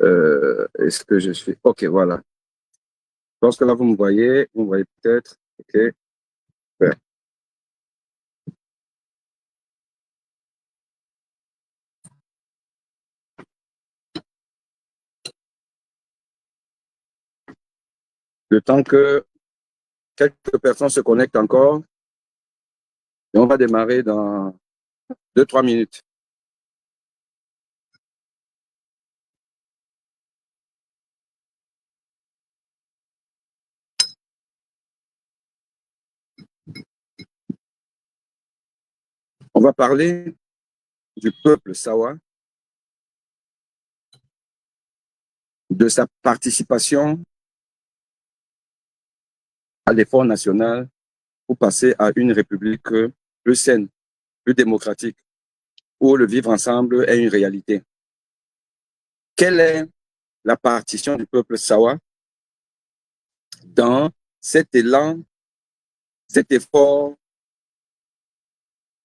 Est-ce que je suis... OK, voilà. Je pense que là, vous me voyez peut-être. OK. Ouais. Le temps que quelques personnes se connectent encore, et on va démarrer dans 2, 3 minutes. On va parler du peuple Sawa, de sa participation à l'effort national pour passer à une république plus saine, plus démocratique, où le vivre ensemble est une réalité. Quelle est la partition du peuple Sawa dans cet élan, cet effort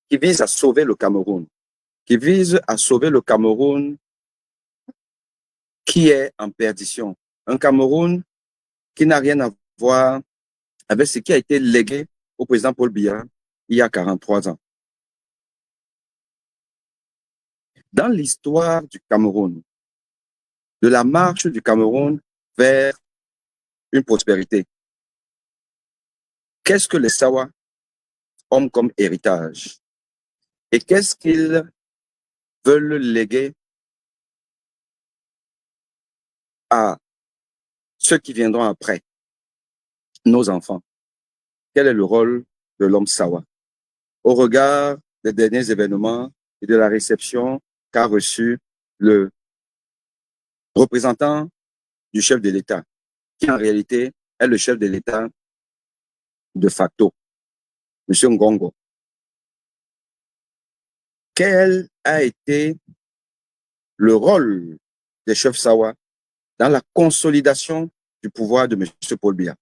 qui vise à sauver le Cameroun, qui vise à sauver le Cameroun qui est en perdition. Un Cameroun qui n'a rien à voir avec ce qui a été légué au président Paul Biya il y a 43 ans. Dans l'histoire du Cameroun, de la marche du Cameroun vers une prospérité, qu'est-ce que les Sawa ont comme héritage? Et qu'est-ce qu'ils veulent léguer à ceux qui viendront après, nos enfants? Quel est le rôle de l'homme Sawa au regard des derniers événements et de la réception qu'a reçu le représentant du chef de l'État, qui en réalité est le chef de l'État de facto, M. Ngongo? Quel a été le rôle des chefs Sawa dans la consolidation du pouvoir de M. Paul Biya?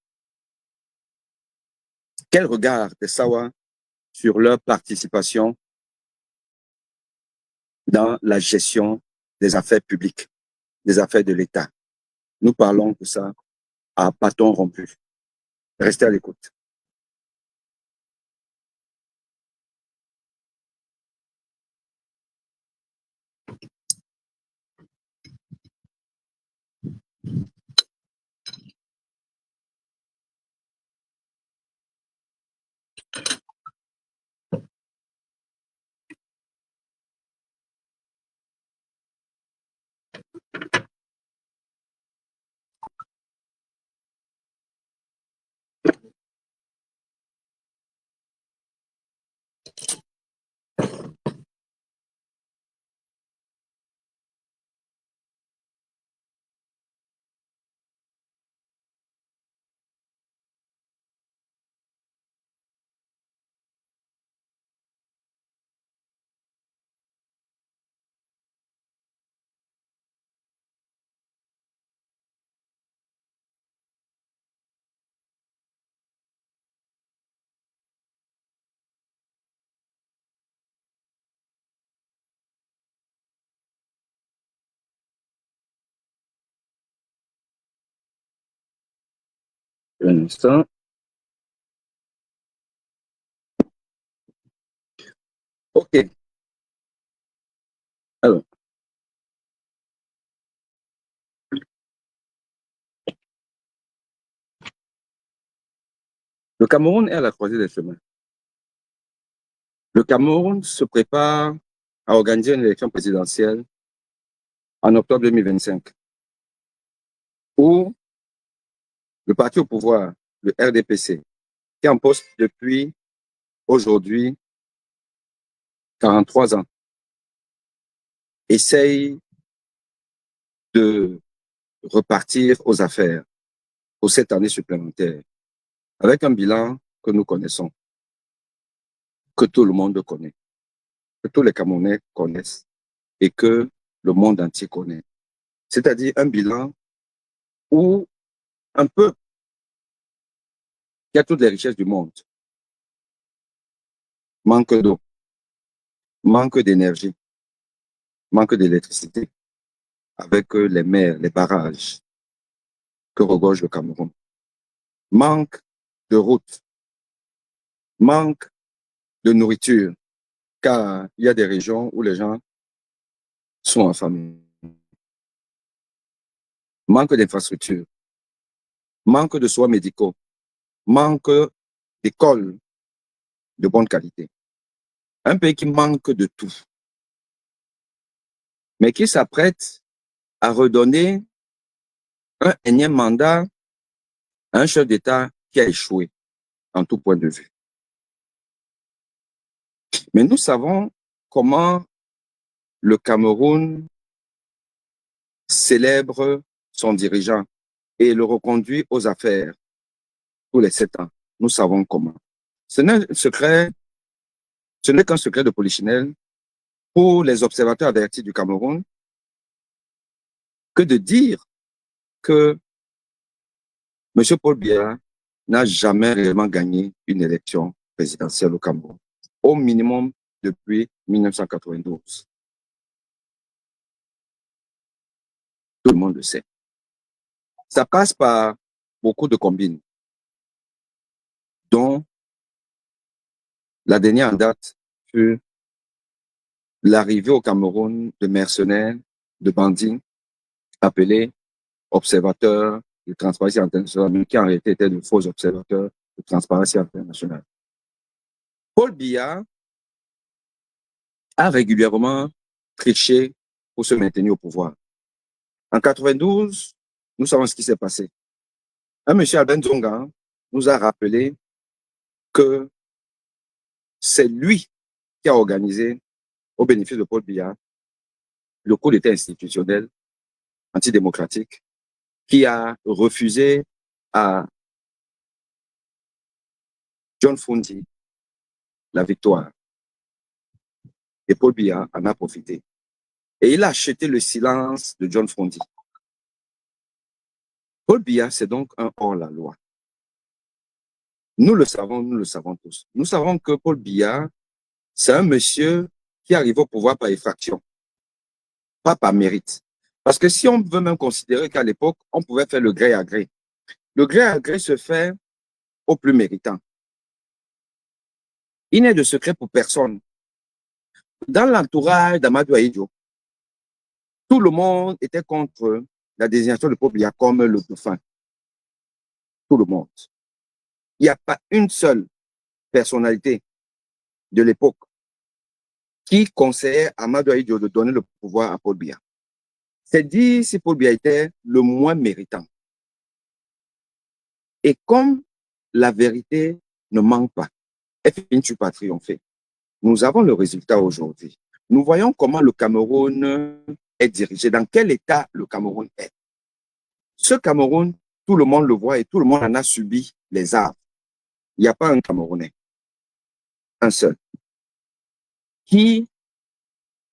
Quel regard des Sawa sur leur participation dans la gestion des affaires publiques, des affaires de l'État? Nous parlons de ça à bâton rompu. Restez à l'écoute. Un instant. OK. Alors, le Cameroun est à la croisée des chemins. Le Cameroun se prépare à organiser une élection présidentielle en octobre 2025, où le parti au pouvoir, le RDPC, qui est en poste depuis aujourd'hui 43 ans, essaye de repartir aux affaires pour cette année supplémentaire, avec un bilan que nous connaissons, que tout le monde connaît, que tous les Camerounais connaissent et que le monde entier connaît. C'est-à-dire un bilan où un peuple qui a toutes les richesses du monde manque d'eau, manque d'énergie, manque d'électricité, avec les mers, les barrages que regorge le Cameroun. Manque de routes, manque de nourriture, car il y a des régions où les gens sont affamés. Manque d'infrastructures, manque de soins médicaux, manque d'écoles de bonne qualité. Un pays qui manque de tout, mais qui s'apprête à redonner un énième mandat à un chef d'État qui a échoué en tout point de vue. Mais nous savons comment le Cameroun célèbre son dirigeant et le reconduit aux affaires tous les 7 ans. Nous savons comment. Ce n'est qu'un secret de polichinelle pour les observateurs avertis du Cameroun que de dire que M. Paul Biya n'a jamais réellement gagné une élection présidentielle au Cameroun, au minimum depuis 1992. Tout le monde le sait. Ça passe par beaucoup de combines, dont la dernière en date fut l'arrivée au Cameroun de mercenaires, de bandits appelés observateurs de Transparency International, mais qui en réalité étaient de faux observateurs de Transparency International. Paul Biya a régulièrement triché pour se maintenir au pouvoir. En 92, nous savons ce qui s'est passé. Un monsieur Albin Zonga nous a rappelé que c'est lui qui a organisé, au bénéfice de Paul Biya, le coup d'État institutionnel antidémocratique qui a refusé à John Fundi la victoire. Et Paul Biya en a profité. Et il a acheté le silence de John Fundi. Paul Biya, c'est donc un hors-la-loi. Nous le savons tous. Nous savons que Paul Biya, c'est un monsieur qui arrive au pouvoir par effraction, pas par mérite. Parce que si on veut même considérer qu'à l'époque, on pouvait faire le gré à gré, le gré à gré se fait au plus méritant. Il n'est de secret pour personne. Dans l'entourage d'Amadou Ahidjo, tout le monde était contre la désignation de Paul Biya comme le dauphin. Tout le monde. Il n'y a pas une seule personnalité de l'époque qui conseillait à Amadou Ahidjo de donner le pouvoir à Paul Biya. C'est dire si Paul Biya était le moins méritant. Et comme la vérité ne manque pas, elle finit par triompher. Nous avons le résultat aujourd'hui. Nous voyons comment le Cameroun est dirigé, dans quel état le Cameroun est. Ce Cameroun, tout le monde le voit et tout le monde en a subi les arbres. Il n'y a pas un Camerounais, un seul, qui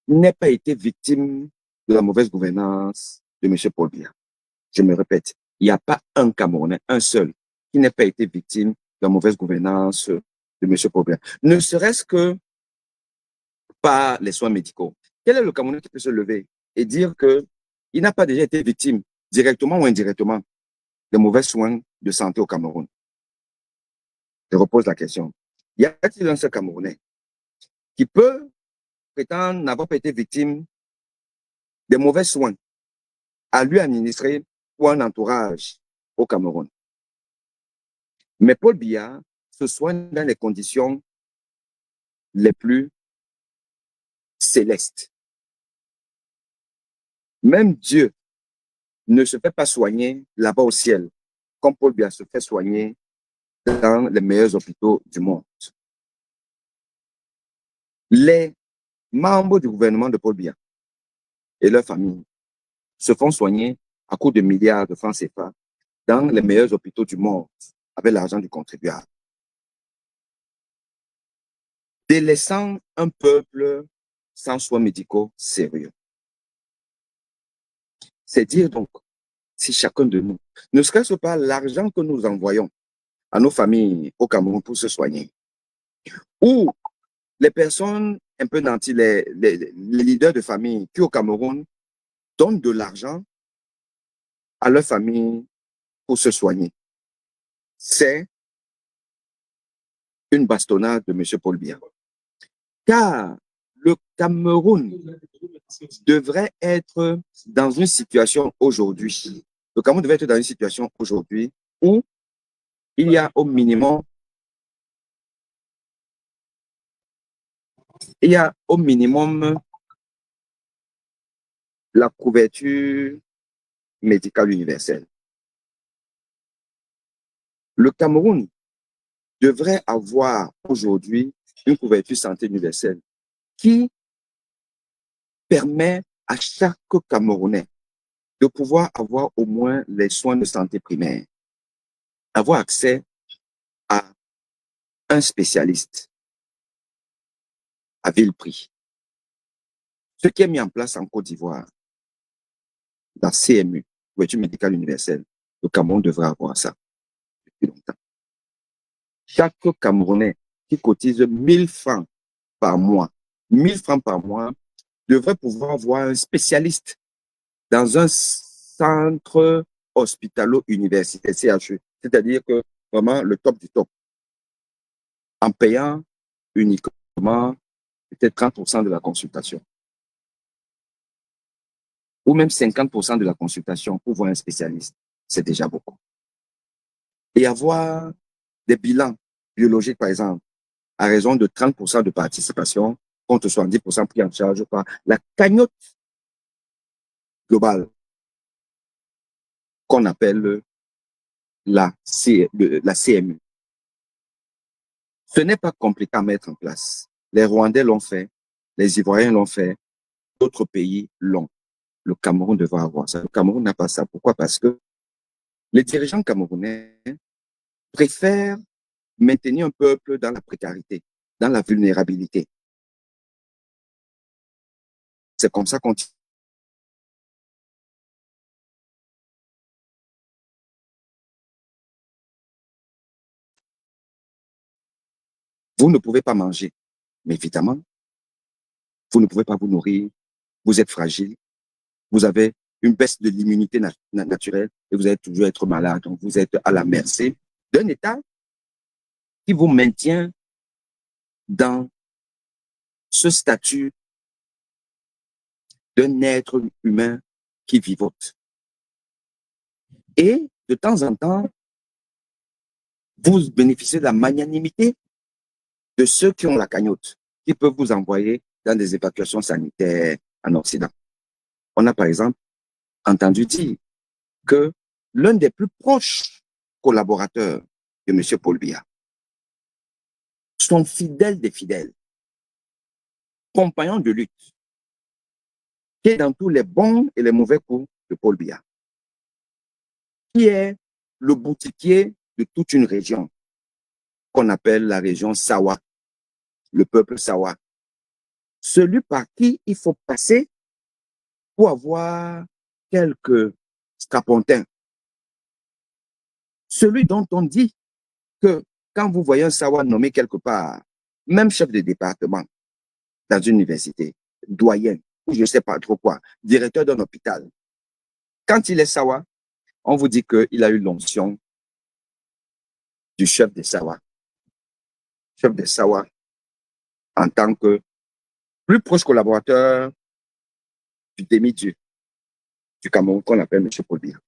n'ait pas été victime de la mauvaise gouvernance de M. Paul Biya. Je me répète, il n'y a pas un Camerounais, un seul, qui n'ait pas été victime de la mauvaise gouvernance de M. Paul Biya. Ne serait-ce que par les soins médicaux. Quel est le Camerounais qui peut se lever et dire qu'il n'a pas déjà été victime, directement ou indirectement, de mauvais soins de santé au Cameroun? Je repose la question. Y a-t-il un seul Camerounais qui peut prétendre n'avoir pas été victime de mauvais soins à lui administrer ou un entourage au Cameroun? Mais Paul Biya se soigne dans les conditions les plus célestes. Même Dieu ne se fait pas soigner là-bas au ciel, comme Paul Biya se fait soigner dans les meilleurs hôpitaux du monde. Les membres du gouvernement de Paul Biya et leurs familles se font soigner à coût de milliards de francs CFA dans les meilleurs hôpitaux du monde avec l'argent du contribuable, délaissant un peuple sans soins médicaux sérieux. C'est dire donc, si chacun de nous, ne serait-ce pas l'argent que nous envoyons à nos familles au Cameroun pour se soigner, ou les personnes un peu nantis, les leaders de famille qui au Cameroun donnent de l'argent à leur famille pour se soigner. C'est une bastonnade de M. Paul Biya. Car le Cameroun devrait être dans une situation aujourd'hui. Le Cameroun devrait être dans une situation aujourd'hui où il y a au minimum, la couverture médicale universelle. Le Cameroun devrait avoir aujourd'hui une couverture santé universelle qui permet à chaque Camerounais de pouvoir avoir au moins les soins de santé primaires, avoir accès à un spécialiste à vil prix. Ce qui est mis en place en Côte d'Ivoire, la CMU, couverture médicale universelle, le Cameroun devrait avoir ça depuis longtemps. Chaque Camerounais qui cotise 1000 francs par mois, 1000 francs par mois, devrait pouvoir voir un spécialiste dans un centre hospitalo-universitaire, CHU. C'est-à-dire que vraiment le top du top, en payant uniquement peut-être 30% de la consultation, ou même 50% de la consultation pour voir un spécialiste, c'est déjà beaucoup. Et avoir des bilans biologiques, par exemple, à raison de 30% de participation, contre 70% pris en charge par la cagnotte globale qu'on appelle la CMU. Ce n'est pas compliqué à mettre en place. Les Rwandais l'ont fait, les Ivoiriens l'ont fait, d'autres pays l'ont. Le Cameroun devrait avoir ça. Le Cameroun n'a pas ça. Pourquoi? Parce que les dirigeants camerounais préfèrent maintenir un peuple dans la précarité, dans la vulnérabilité. C'est comme ça qu'on... Vous ne pouvez pas manger, mais évidemment, vous ne pouvez pas vous nourrir, vous êtes fragile, vous avez une baisse de l'immunité naturelle et vous allez toujours être malade. Donc, vous êtes à la merci d'un État qui vous maintient dans ce statut d'un être humain qui vivote. Et de temps en temps, vous bénéficiez de la magnanimité de ceux qui ont la cagnotte, qui peuvent vous envoyer dans des évacuations sanitaires en Occident. On a par exemple entendu dire que l'un des plus proches collaborateurs de M. Paul Biya, son fidèle des fidèles, compagnon de lutte, qui est dans tous les bons et les mauvais coups de Paul Biya, qui est le boutiquier de toute une région qu'on appelle la région Sawa, le peuple Sawa. Celui par qui il faut passer pour avoir quelques strapontins. Celui dont on dit que quand vous voyez un Sawa nommé quelque part, même chef de département dans une université, doyen, ou je ne sais pas trop quoi, directeur d'un hôpital, quand il est Sawa, on vous dit qu'il a eu l'onction du chef de Sawa. Chef de Sawa en tant que plus proche collaborateur du demi-dieu du Cameroun qu'on appelle M. Paul Biya.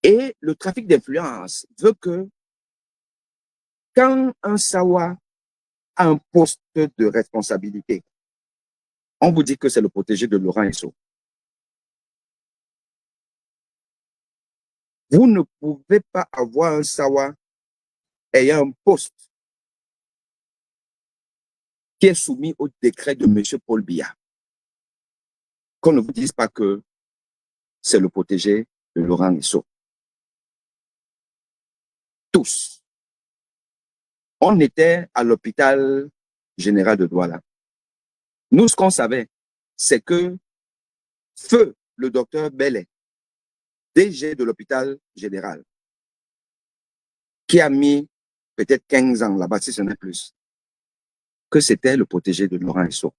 Et le trafic d'influence veut que quand un Sawa a un poste de responsabilité, on vous dit que c'est le protégé de Laurent Esso. Vous ne pouvez pas avoir un Sawa ayant un poste qui est soumis au décret de M. Paul Biya. Qu'on ne vous dise pas que c'est le protégé de Laurent Esso. Tous. On était à l'hôpital général de Douala. Nous, ce qu'on savait, c'est que feu le docteur Bellet, DG de l'hôpital général, qui a mis peut-être 15 ans là-bas, si ce n'est plus, que c'était le protégé de Laurent Esso.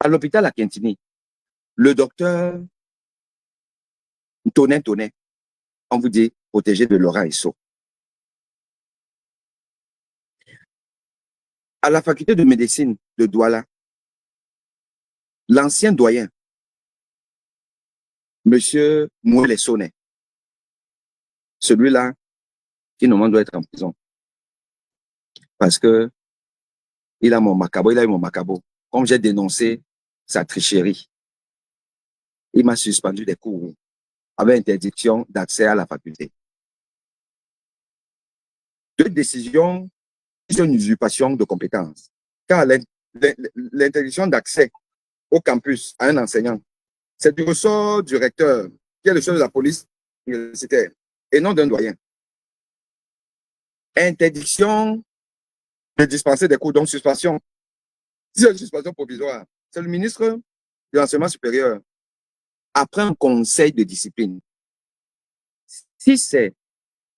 À l'hôpital à Quintini, le docteur Tonnet, on vous dit protégé de Laurent Esso. À la faculté de médecine de Douala, l'ancien doyen, monsieur Mouele Sonnet, celui-là qui normalement doit être en prison parce que il a eu mon macabo. Comme j'ai dénoncé sa tricherie, il m'a suspendu des cours avec interdiction d'accès à la faculté. Deux décisions qui sont une usurpation de compétences. Car l'interdiction d'accès au campus à un enseignant, c'est du ressort du recteur, qui est le chef de la police universitaire, et non d'un doyen. Interdiction de dispenser des cours, donc suspension. Si c'est une suspension provisoire, c'est le ministre de l'enseignement supérieur, après un conseil de discipline. Si c'est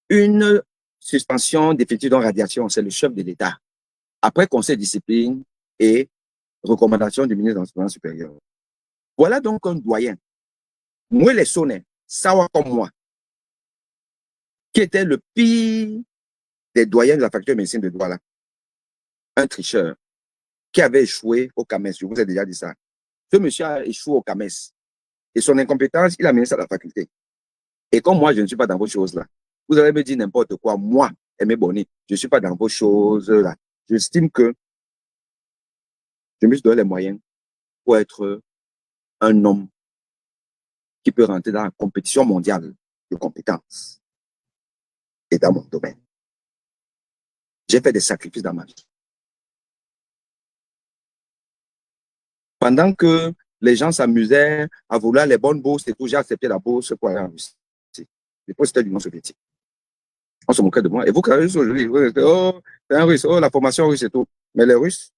une suspension définitive de radiation, c'est le chef de l'État, après conseil de discipline et recommandation du ministre de l'enseignement supérieur. Voilà donc un doyen. Moi, les sonnets, savoir comme moi, qui était le pire des doyens de la faculté de médecine de Douala, un tricheur qui avait échoué au CAMES. Je vous ai déjà dit ça. Ce monsieur a échoué au CAMES. Et son incompétence, il a mené ça à la faculté. Et comme moi, je ne suis pas dans vos choses-là, vous allez me dire n'importe quoi. Moi, Aimé Boni, je ne suis pas dans vos choses-là. J'estime que je me suis donné les moyens pour être un homme qui peut rentrer dans la compétition mondiale de compétences et dans mon domaine. J'ai fait des sacrifices dans ma vie. Pendant que les gens s'amusaient à vouloir les bonnes bourses et tout, j'ai accepté la bourse pour aller en Russie. Les postes de l'Union soviétique. On se moquait de moi. Et vous, quand aujourd'hui, oh, c'est un russe, oh, la formation russe et tout. Mais les Russes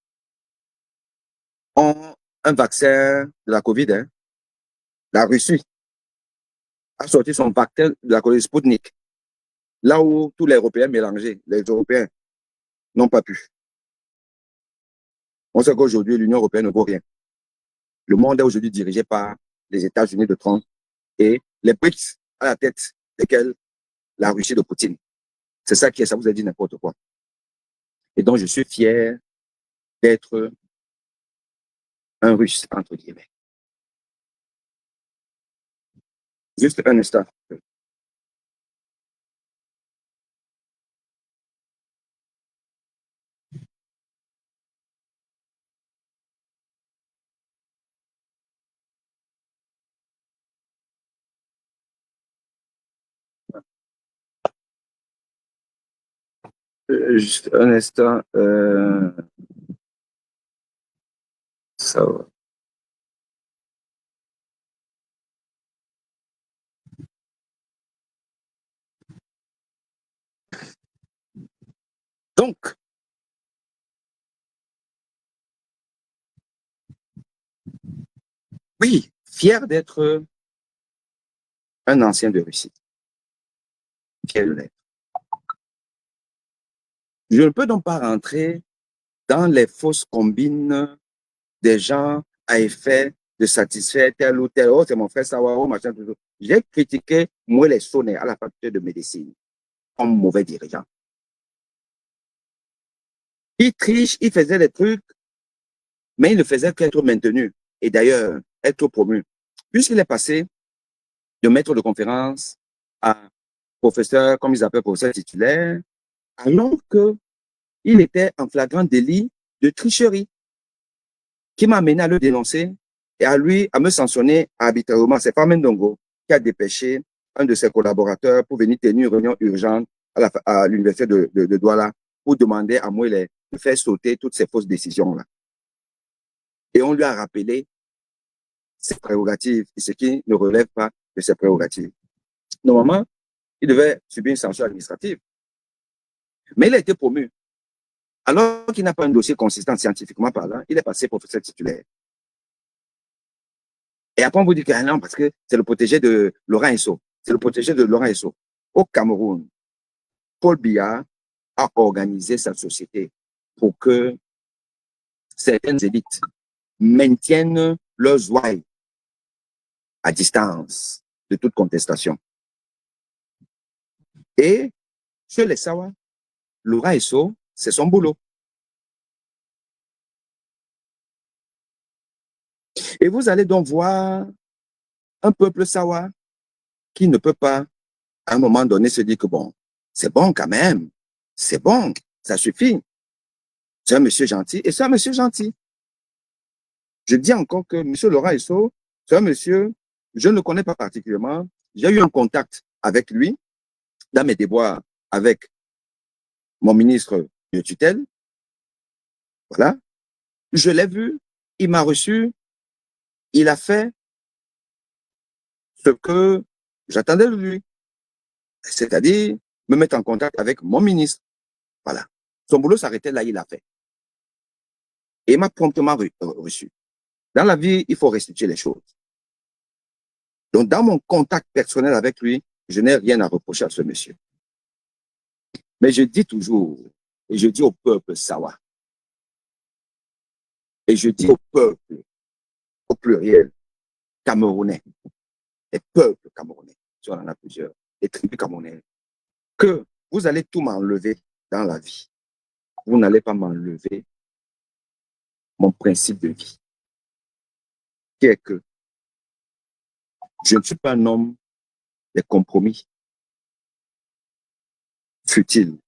ont un vaccin de la Covid. Hein. La Russie a sorti son vaccin de la Covid Sputnik. Là où tous les Européens mélangés, les Européens n'ont pas pu. On sait qu'aujourd'hui, l'Union européenne ne vaut rien. Le monde est aujourd'hui dirigé par les États-Unis de Trump et les BRICS à la tête desquels la Russie de Poutine. C'est ça qui est, ça vous a dit n'importe quoi. Et donc, je suis fier d'être un Russe, entre guillemets. Juste un instant. Juste un instant. Ça va. Donc, oui, fier d'être un ancien de Russie. Fier de l'être. Je ne peux donc pas rentrer dans les fausses combines des gens à effet de satisfaire tel ou tel. Oh, c'est mon frère Sawao, machin, tout. J'ai critiqué Mouele Sonnet à la faculté de médecine comme mauvais dirigeant. Il triche, il faisait des trucs, mais il ne faisait qu'être maintenu. Et d'ailleurs, être promu. Puisqu'il est passé de maître de conférence à professeur, comme ils appellent professeur titulaire, alors qu'il était en flagrant délit de tricherie, qui m'a amené à le dénoncer et à lui, à me sanctionner arbitrairement. C'est Famen Dongo qui a dépêché un de ses collaborateurs pour venir tenir une réunion urgente à l'université de Douala pour demander à moi de faire sauter toutes ces fausses décisions-là. Et on lui a rappelé ses prérogatives et ce qui ne relève pas de ses prérogatives. Normalement, il devait subir une sanction administrative. Mais il a été promu. Alors qu'il n'a pas un dossier consistant scientifiquement parlant, il est passé professeur titulaire. Et après, on vous dit que non, parce que c'est le protégé de Laurent Esso. C'est le protégé de Laurent Esso. Au Cameroun, Paul Biya a organisé sa société pour que certaines élites maintiennent leurs ouailles à distance de toute contestation. Et chez les Sawa, Laura Esso, c'est son boulot. Et vous allez donc voir un peuple Sawa qui ne peut pas, à un moment donné, se dire que bon, c'est bon quand même, c'est bon, ça suffit. C'est un monsieur gentil et c'est un monsieur gentil. Je dis encore que M. Laura Esso, c'est un monsieur, je ne le connais pas particulièrement. J'ai eu un contact avec lui dans mes déboires avec mon ministre de tutelle. Voilà. Je l'ai vu, il m'a reçu, il a fait ce que j'attendais de lui, c'est-à-dire me mettre en contact avec mon ministre. Voilà. Son boulot s'arrêtait là, il l'a fait. Et il m'a promptement reçu. Dans la vie, il faut restituer les choses. Donc, dans mon contact personnel avec lui, je n'ai rien à reprocher à ce monsieur. Mais je dis toujours, et je dis au peuple Sawa, et je dis au peuple, au pluriel, camerounais, les peuples camerounais, si on en a plusieurs, les tribus camerounaises, que vous allez tout m'enlever dans la vie. Vous n'allez pas m'enlever mon principe de vie, qui est que je ne suis pas un homme des compromis futiles.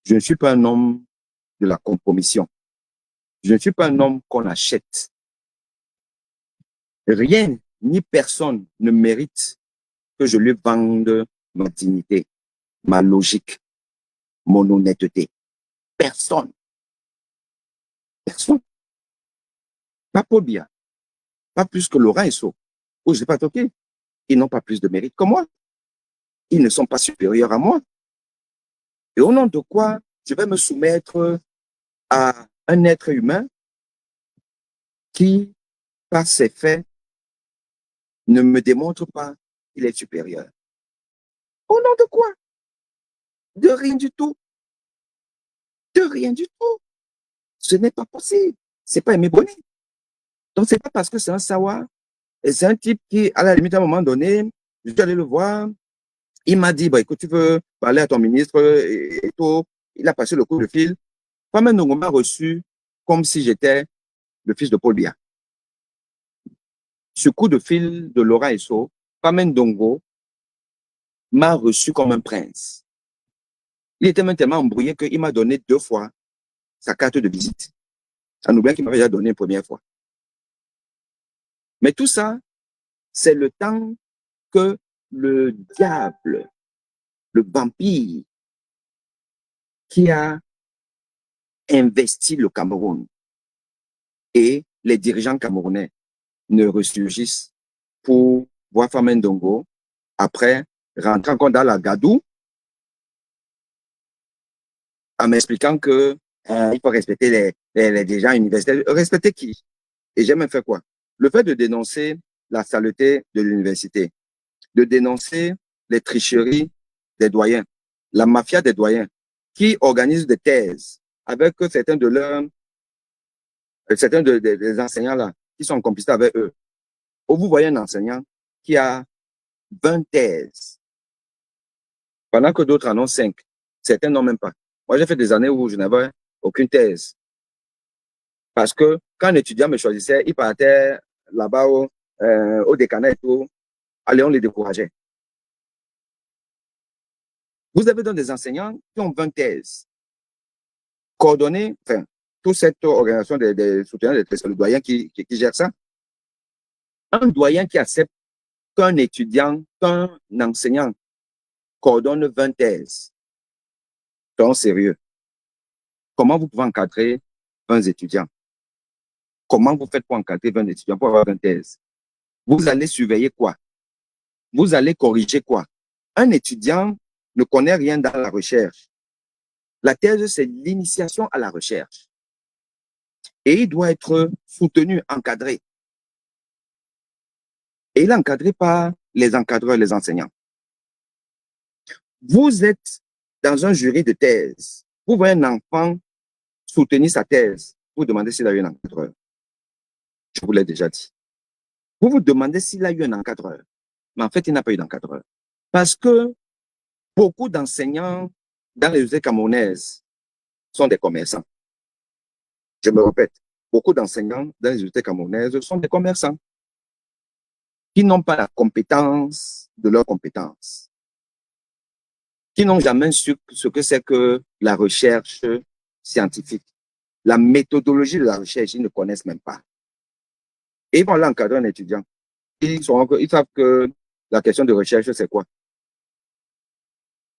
Je ne suis pas un homme de la compromission. Je ne suis pas un homme qu'on achète. Rien ni personne ne mérite que je lui vende ma dignité, ma logique, mon honnêteté. Personne. Personne. Pas Paul Biya, pas plus que Laura Esso, ou je sais pas toqué. Ils n'ont pas plus de mérite que moi. Ils ne sont pas supérieurs à moi. Et au nom de quoi je vais me soumettre à un être humain qui, par ses faits, ne me démontre pas qu'il est supérieur. Au nom de quoi? De rien du tout. De rien du tout. Ce n'est pas possible. C'est pas Aimé Bonny. Donc, c'est pas parce que c'est un Sawa, et c'est un type qui, à la limite, à un moment donné, je suis allé le voir, il m'a dit, bah, écoute, tu veux parler à ton ministre et tout. Il a passé le coup de fil. Kwame Ndongo m'a reçu comme si j'étais le fils de Paul Biya. Ce coup de fil de Laura Esso, Kwame Ndongo m'a reçu comme un prince. Il était même tellement embrouillé qu'il m'a donné 2 fois sa carte de visite. En oubliant qu'il m'avait déjà donné une première fois. Mais tout ça, c'est le temps que le diable, le vampire, qui a investi le Cameroun et les dirigeants camerounais ne ressurgissent pour voir Kwame Ndongo après rentrer encore dans la gadoue en m'expliquant que il faut respecter les dirigeants universitaires. Respecter qui? Et j'ai même fait quoi? Le fait de dénoncer la saleté de l'université, de dénoncer les tricheries des doyens, la mafia des doyens, qui organisent des thèses avec certains de leurs, des enseignants là, qui sont complices avec eux. Où vous voyez un enseignant qui a 20 thèses, pendant que d'autres en ont 5. Certains n'ont même pas. Moi, j'ai fait des années où je n'avais aucune thèse. Parce que quand un étudiant me choisissait, il partait là-bas au décanat et tout. Allez, on les décourageait. Vous avez donc des enseignants qui ont 20 thèses, coordonnées, enfin, toute cette organisation des soutiens, le doyen qui gère ça. Un doyen qui accepte qu'un étudiant, qu'un enseignant coordonne 20 thèses. Donc, sérieux. Comment vous pouvez encadrer 20 étudiants? Comment vous faites pour encadrer 20 étudiants pour avoir 20 thèses? Vous allez surveiller quoi? Vous allez corriger quoi? Un étudiant ne connaît rien dans la recherche. La thèse, c'est l'initiation à la recherche. Et il doit être soutenu, encadré. Et il est encadré par les encadreurs, les enseignants. Vous êtes dans un jury de thèse. Vous voyez un enfant soutenir sa thèse. Vous demandez s'il a eu un encadreur. je vous l'ai déjà dit. Vous vous demandez s'il a eu un encadreur. Mais en fait, il n'a pas eu d'encadreur. Parce que beaucoup d'enseignants dans les universités camerounaises sont des commerçants. Je me répète, beaucoup d'enseignants dans les universités camerounaises sont des commerçants qui n'ont pas la compétence de leurs compétences, qui n'ont jamais su ce que c'est que la recherche scientifique. La méthodologie de la recherche, ils ne connaissent même pas. Et ils vont l'encadrer un étudiant. Ils savent que la question de recherche, c'est quoi?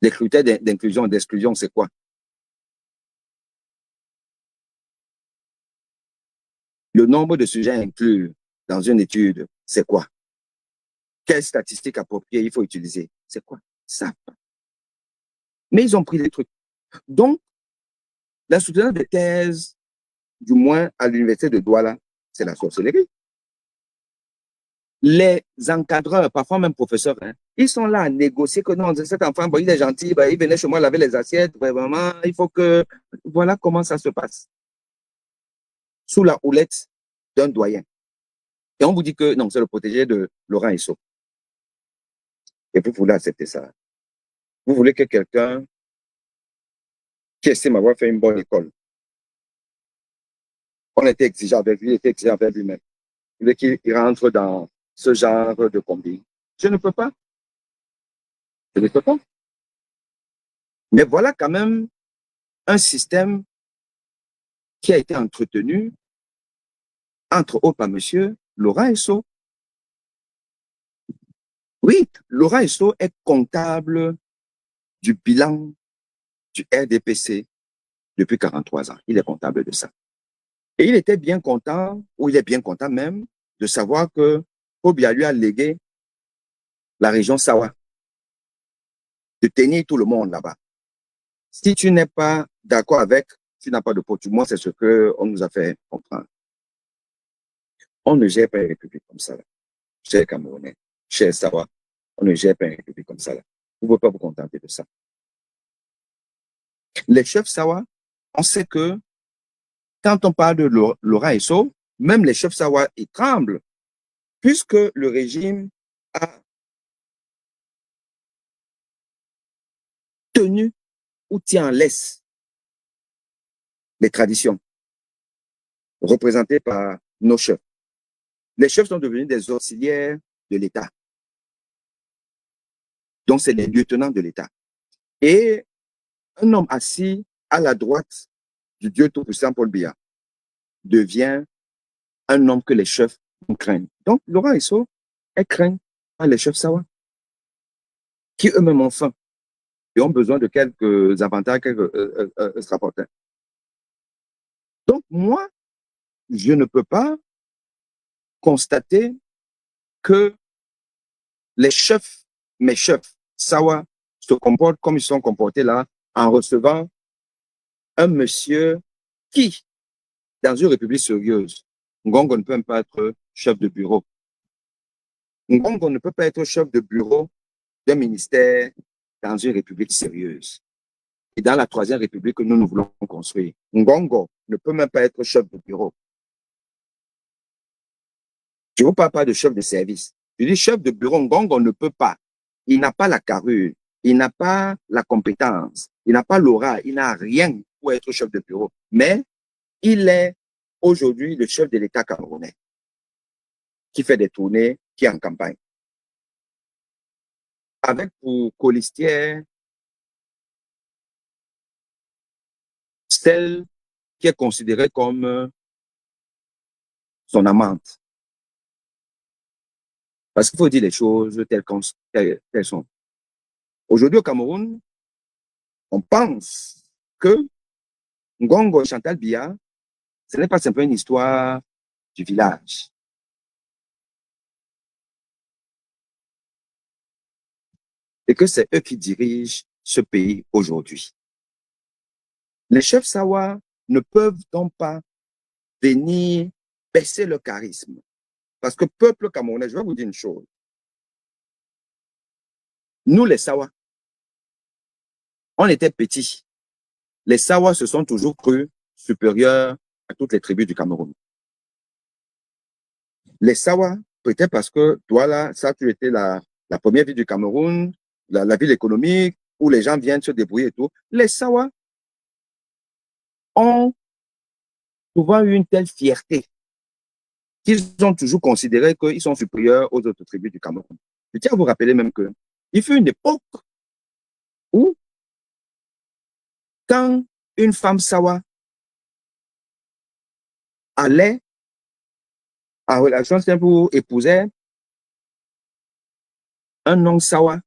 Les critères d'inclusion, d'exclusion, c'est quoi? Le nombre de sujets inclus dans une étude, c'est quoi? Quelles statistiques appropriées il faut utiliser? C'est quoi? Ça. Mais ils ont pris les trucs. Donc, la soutenance de thèse, du moins à l'université de Douala, c'est la sorcellerie. Les encadreurs, parfois même professeurs, hein, ils sont là à négocier que non, cet enfant, bon, il est gentil, bah, il venait chez moi laver les assiettes, vraiment, il faut que... Voilà comment ça se passe. Sous la houlette d'un doyen. Et on vous dit que non, c'est le protégé de Laurent Esso. Et vous voulez accepter ça. Vous voulez que quelqu'un qui estime avoir fait une bonne école, on était exigeant avec lui, il était exigeant avec lui-même. Vous voulez qu'il rentre dans ce genre de combi. Je ne peux pas. Je ne peux pas. Mais voilà quand même un système qui a été entretenu, entre autres par monsieur Laurent Esso. Oui, Laurent Esso est comptable du bilan du RDPC depuis 43 ans. Il est comptable de ça. Et il était bien content, ou il est bien content même, de savoir que Obia lui a légué la région Sawa, de tenir tout le monde là-bas. Si tu n'es pas d'accord avec, tu n'as pas de pot. Moi, c'est ce qu'on nous a fait comprendre. On ne gère pas une république comme ça, là. Cher Camerounais, cher Sawa, on ne gère pas une république comme ça, là. Vous ne pouvez pas vous contenter de ça. Les chefs Sawa, on sait que quand on parle de Laurent Esso, même les chefs Sawa, ils tremblent, puisque le régime a tenu ou tient en laisse les traditions représentées par nos chefs. Les chefs sont devenus des auxiliaires de l'État. Donc, c'est les lieutenants de l'État. Et un homme assis à la droite du Dieu Tout-Puissant Paul Biya devient un homme que les chefs craignent. Donc, Laurent Esso est craint par les chefs Sawa, qui eux-mêmes ont faim et ont besoin de quelques avantages, quelques rapporteurs. Donc, moi, je ne peux pas constater que les chefs, mes chefs, Sawa, se comportent comme ils sont comportés là, en recevant un monsieur qui, dans une république sérieuse, Ngongo ne peut même pas être chef de bureau. Ngongo ne peut pas être chef de bureau d'un ministère dans une république sérieuse. Et dans la troisième république que nous voulons construire, Ngongo ne peut même pas être chef de bureau. Je ne vous parle pas de chef de service. Je dis chef de bureau, Ngongo ne peut pas. Il n'a pas la carrure, il n'a pas la compétence, il n'a pas l'aura, il n'a rien pour être chef de bureau. Mais il est aujourd'hui le chef de l'État camerounais qui fait des tournées, qui est en campagne. Avec pour colistière celle qui est considérée comme son amante. Parce qu'il faut dire les choses telles sont. Aujourd'hui au Cameroun, on pense que Ngongo et Chantal Biya, ce n'est pas simplement une histoire du village. Et que c'est eux qui dirigent ce pays aujourd'hui. Les chefs Sawa ne peuvent donc pas venir baisser le charisme. Parce que peuple camerounais, je vais vous dire une chose. Nous, les Sawa, on était petits. Les Sawa se sont toujours crus supérieurs à toutes les tribus du Cameroun. Les Sawa, peut-être parce que Douala, ça a toujours été la première ville du Cameroun, la ville économique, où les gens viennent se débrouiller et tout. Les Sawa ont souvent eu une telle fierté qu'ils ont toujours considéré qu'ils sont supérieurs aux autres tribus du Cameroun. Je tiens à vous rappeler même que il fut une époque où, quand une femme Sawa allait en relation simple ou épousait un homme Sawa,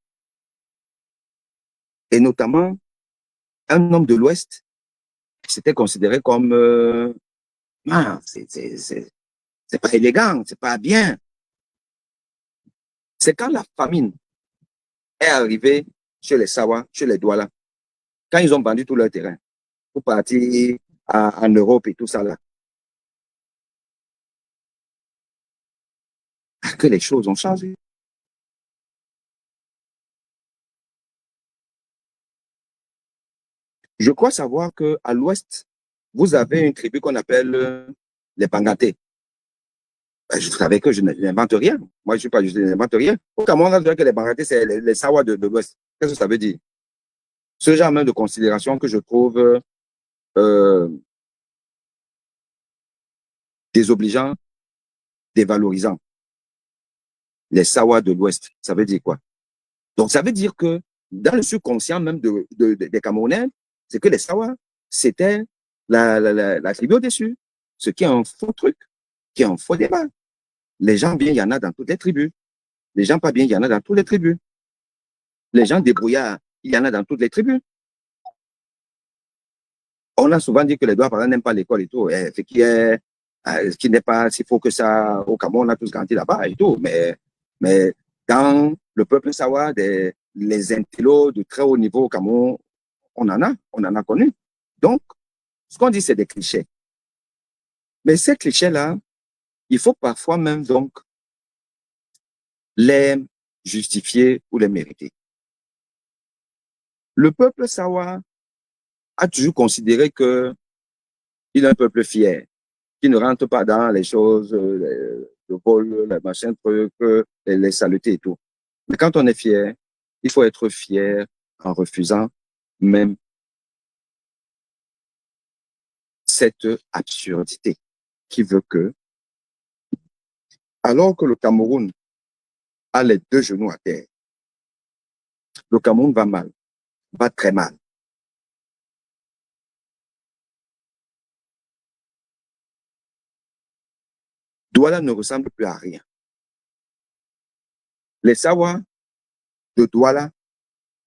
et notamment un homme de l'Ouest, c'était considéré comme ah, c'est pas élégant, c'est pas bien. C'est quand la famine est arrivée chez les Sawa, chez les Douala, quand ils ont vendu tout leur terrain pour partir en Europe et tout ça là, que les choses ont changé. Je crois savoir qu'à l'Ouest, vous avez une tribu qu'on appelle les Bangaté. Ben, je savais que je n'invente rien. Moi, je n'invente rien. Au Cameroun, on dirait que les Bangaté, c'est les Sawa de l'Ouest. Qu'est-ce que ça veut dire? Ce genre même de considération que je trouve euh, désobligeant, dévalorisant. Les Sawa de l'Ouest, ça veut dire quoi? Donc, ça veut dire que dans le subconscient même des Camerounais, c'est que les Sawa, c'était la tribu au-dessus. Ce qui est un faux truc, qui est un faux débat. Les gens bien, il y en a dans toutes les tribus. Les gens pas bien, il y en a dans toutes les tribus. Les gens débrouillards, il y en a dans toutes les tribus. On a souvent dit que les Douars n'aiment pas l'école et tout. Ce qui n'est pas s'il faut que ça, au Cameroun, on a tous grandi là-bas et tout. Mais dans le peuple Sawa, les intellos de très haut niveau au Cameroun, on en a connu. Donc, ce qu'on dit, c'est des clichés. Mais ces clichés-là, il faut parfois même donc les justifier ou les mériter. Le peuple Sawa a toujours considéré qu'il est un peuple fier, qui ne rentre pas dans les choses, le vol, les machins, trucs, les saletés et tout. Mais quand on est fier, il faut être fier en refusant même cette absurdité qui veut que, alors que le Cameroun a les deux genoux à terre, le Cameroun va mal, va très mal. Douala ne ressemble plus à rien. Les Sawa de Douala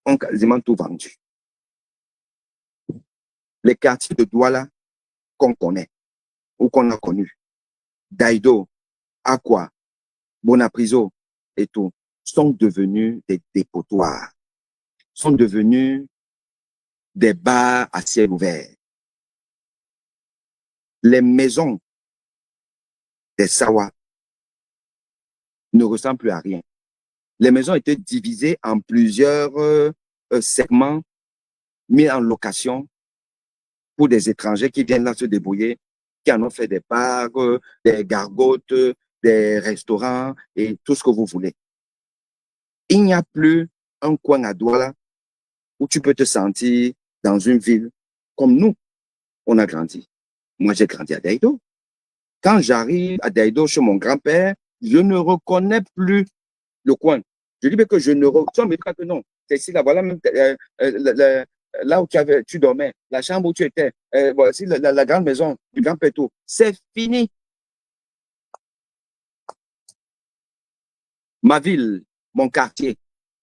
ont quasiment tout vendu. Les quartiers de Douala qu'on connaît ou qu'on a connus, Daido, Aqua, Bonapriso et tout, sont devenus des dépotoirs, sont devenus des bars à ciel ouvert. Les maisons des Sawa ne ressemblent plus à rien. Les maisons étaient divisées en plusieurs segments mis en location pour des étrangers qui viennent là se débrouiller, qui en ont fait des bars, des gargotes, des restaurants et tout ce que vous voulez. Il n'y a plus un coin à Douala où tu peux te sentir dans une ville comme nous, on a grandi. Moi, j'ai grandi à Daido. Quand j'arrive à Daido chez mon grand-père, je ne reconnais plus le coin. Je dis que je ne reconnais pas que non. C'est ici, là, voilà même là où tu dormais, la chambre où tu étais, voici la grande maison du grand-père. C'est fini. Ma ville, mon quartier,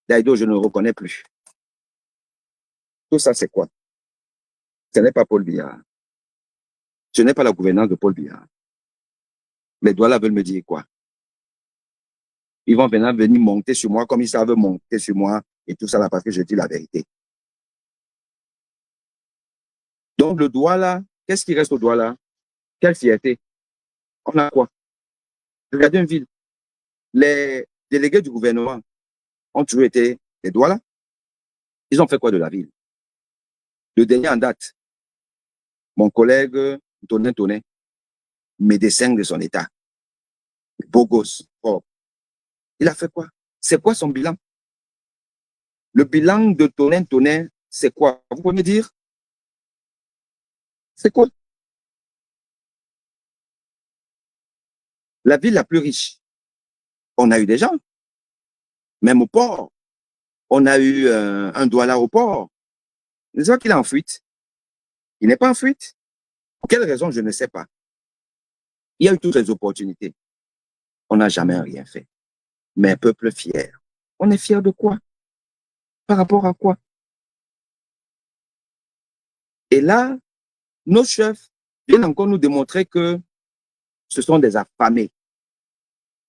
Daido, je ne reconnais plus. Tout ça, c'est quoi? Ce n'est pas Paul Biya. Ce n'est pas la gouvernance de Paul Biya. Les Douala veulent me dire quoi? Ils vont venir monter sur moi comme ils savent monter sur moi et tout ça là parce que je dis la vérité. Donc le Douala, qu'est-ce qui reste au Douala? Quelle fierté? On a quoi? Regardez une ville. Les délégués du gouvernement ont toujours été les Douala. Ils ont fait quoi de la ville? Le dernier en date, mon collègue Tonin, médecin de son état. beau gosse, propre. Il a fait quoi? C'est quoi son bilan? Le bilan de Tonin, c'est quoi? Vous pouvez me dire? C'est quoi? La ville la plus riche. On a eu des gens, même au port. On a eu un Douala au port. C'est ça qu'il est en fuite. Il n'est pas en fuite. Pour quelle raison, je ne sais pas. Il y a eu toutes les opportunités. On n'a jamais rien fait. Mais un peuple fier. On est fier de quoi? Par rapport à quoi? Et là, nos chefs viennent encore nous démontrer que ce sont des affamés.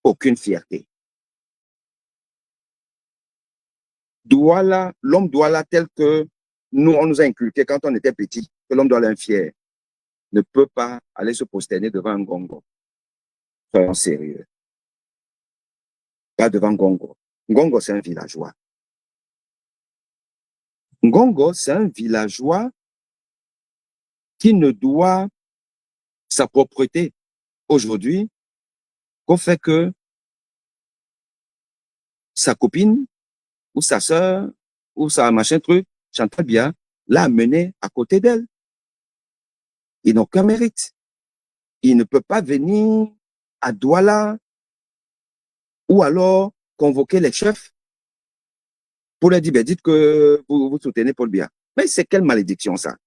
Aucune fierté. Douala, l'homme Douala tel que nous, on nous a inculqué quand on était petit, que l'homme Douala est fier, ne peut pas aller se prosterner devant un gongo. Soyons sérieux. Pas devant Gongo. Gongo, c'est un villageois. Gongo, c'est un villageois qui ne doit sa propreté aujourd'hui qu'au fait que sa copine ou sa sœur ou sa machin truc, Chantal Bia, l'a amené à côté d'elle. Ils n'ont qu'un mérite. Il ne peut pas venir à Douala ou alors convoquer les chefs pour leur dire, ben, dites que vous soutenez Paul Biya. Mais c'est quelle malédiction ça?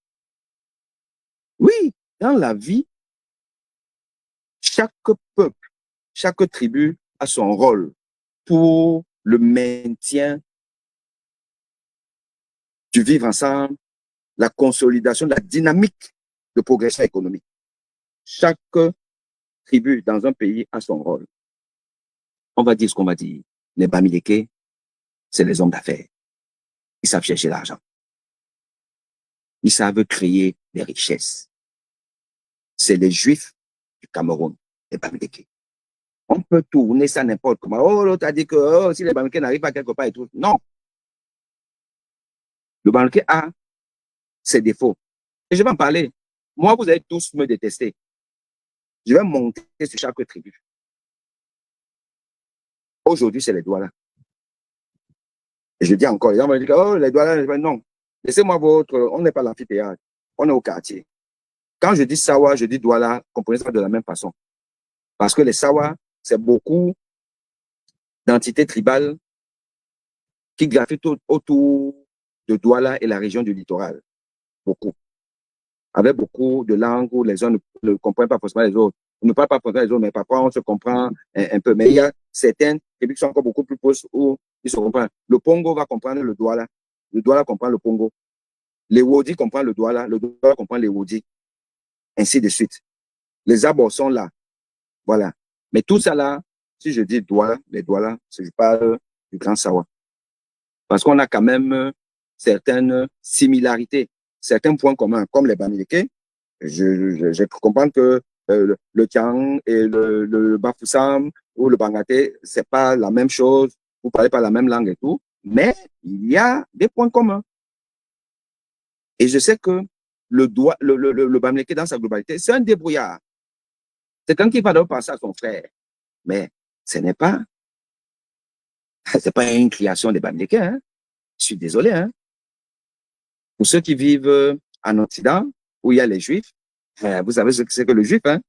Oui, dans la vie, chaque peuple, chaque tribu a son rôle pour le maintien du vivre ensemble, la consolidation, la dynamique de progression économique. Chaque tribu dans un pays a son rôle. On va dire ce qu'on va dire. Les Bamileke, c'est les hommes d'affaires. Ils savent chercher l'argent. Ils savent créer des richesses. C'est les Juifs du Cameroun, les Bamileke. On peut tourner ça n'importe comment. Oh, l'autre a dit que oh, si les Bamileke n'arrivent pas quelque part et tout. Non. Le Bamileke a ses défauts. Et je vais en parler. Moi, vous allez tous me détester. Je vais monter sur chaque tribu. Aujourd'hui, c'est les Douala. Et je dis encore, les gens vont dire, oh, les Douala, non. Laissez-moi votre, on n'est pas l'amphithéâtre, on est au quartier. Quand je dis Sawa, je dis Douala, comprenez ça de la même façon. Parce que les Sawa, c'est beaucoup d'entités tribales qui gravitent autour de Douala et la région du littoral. Beaucoup. Avec beaucoup de langues où les gens ne comprennent pas forcément les autres. On ne parle pas forcément les autres, mais parfois on se comprend un peu. Mais il y a certaines tribus qui sont encore beaucoup plus proches où ils se comprennent. Le Pongo va comprendre le Douala comprend le Pongo. Les Wodi comprennent le Douala comprend les Wodi. Ainsi de suite. Les arbres sont là. Voilà. Mais tout ça là, si je dis Douala, les Douala, je parle du Grand Sawa. Parce qu'on a quand même certaines similarités, certains points communs, comme les Bamileke. Je comprends que le Tiang et le Bafoussam ou le Bangaté, c'est pas la même chose, vous parlez pas la même langue et tout, mais il y a des points communs. Et je sais que le Bamileke dans sa globalité, c'est un débrouillard. C'est quand il va d'abord penser à son frère. Mais ce n'est pas, c'est pas une création des Bamileke, hein. Je suis désolé, hein. Pour ceux qui vivent en Occident, où il y a les Juifs, vous savez ce que c'est que le Juif, hein.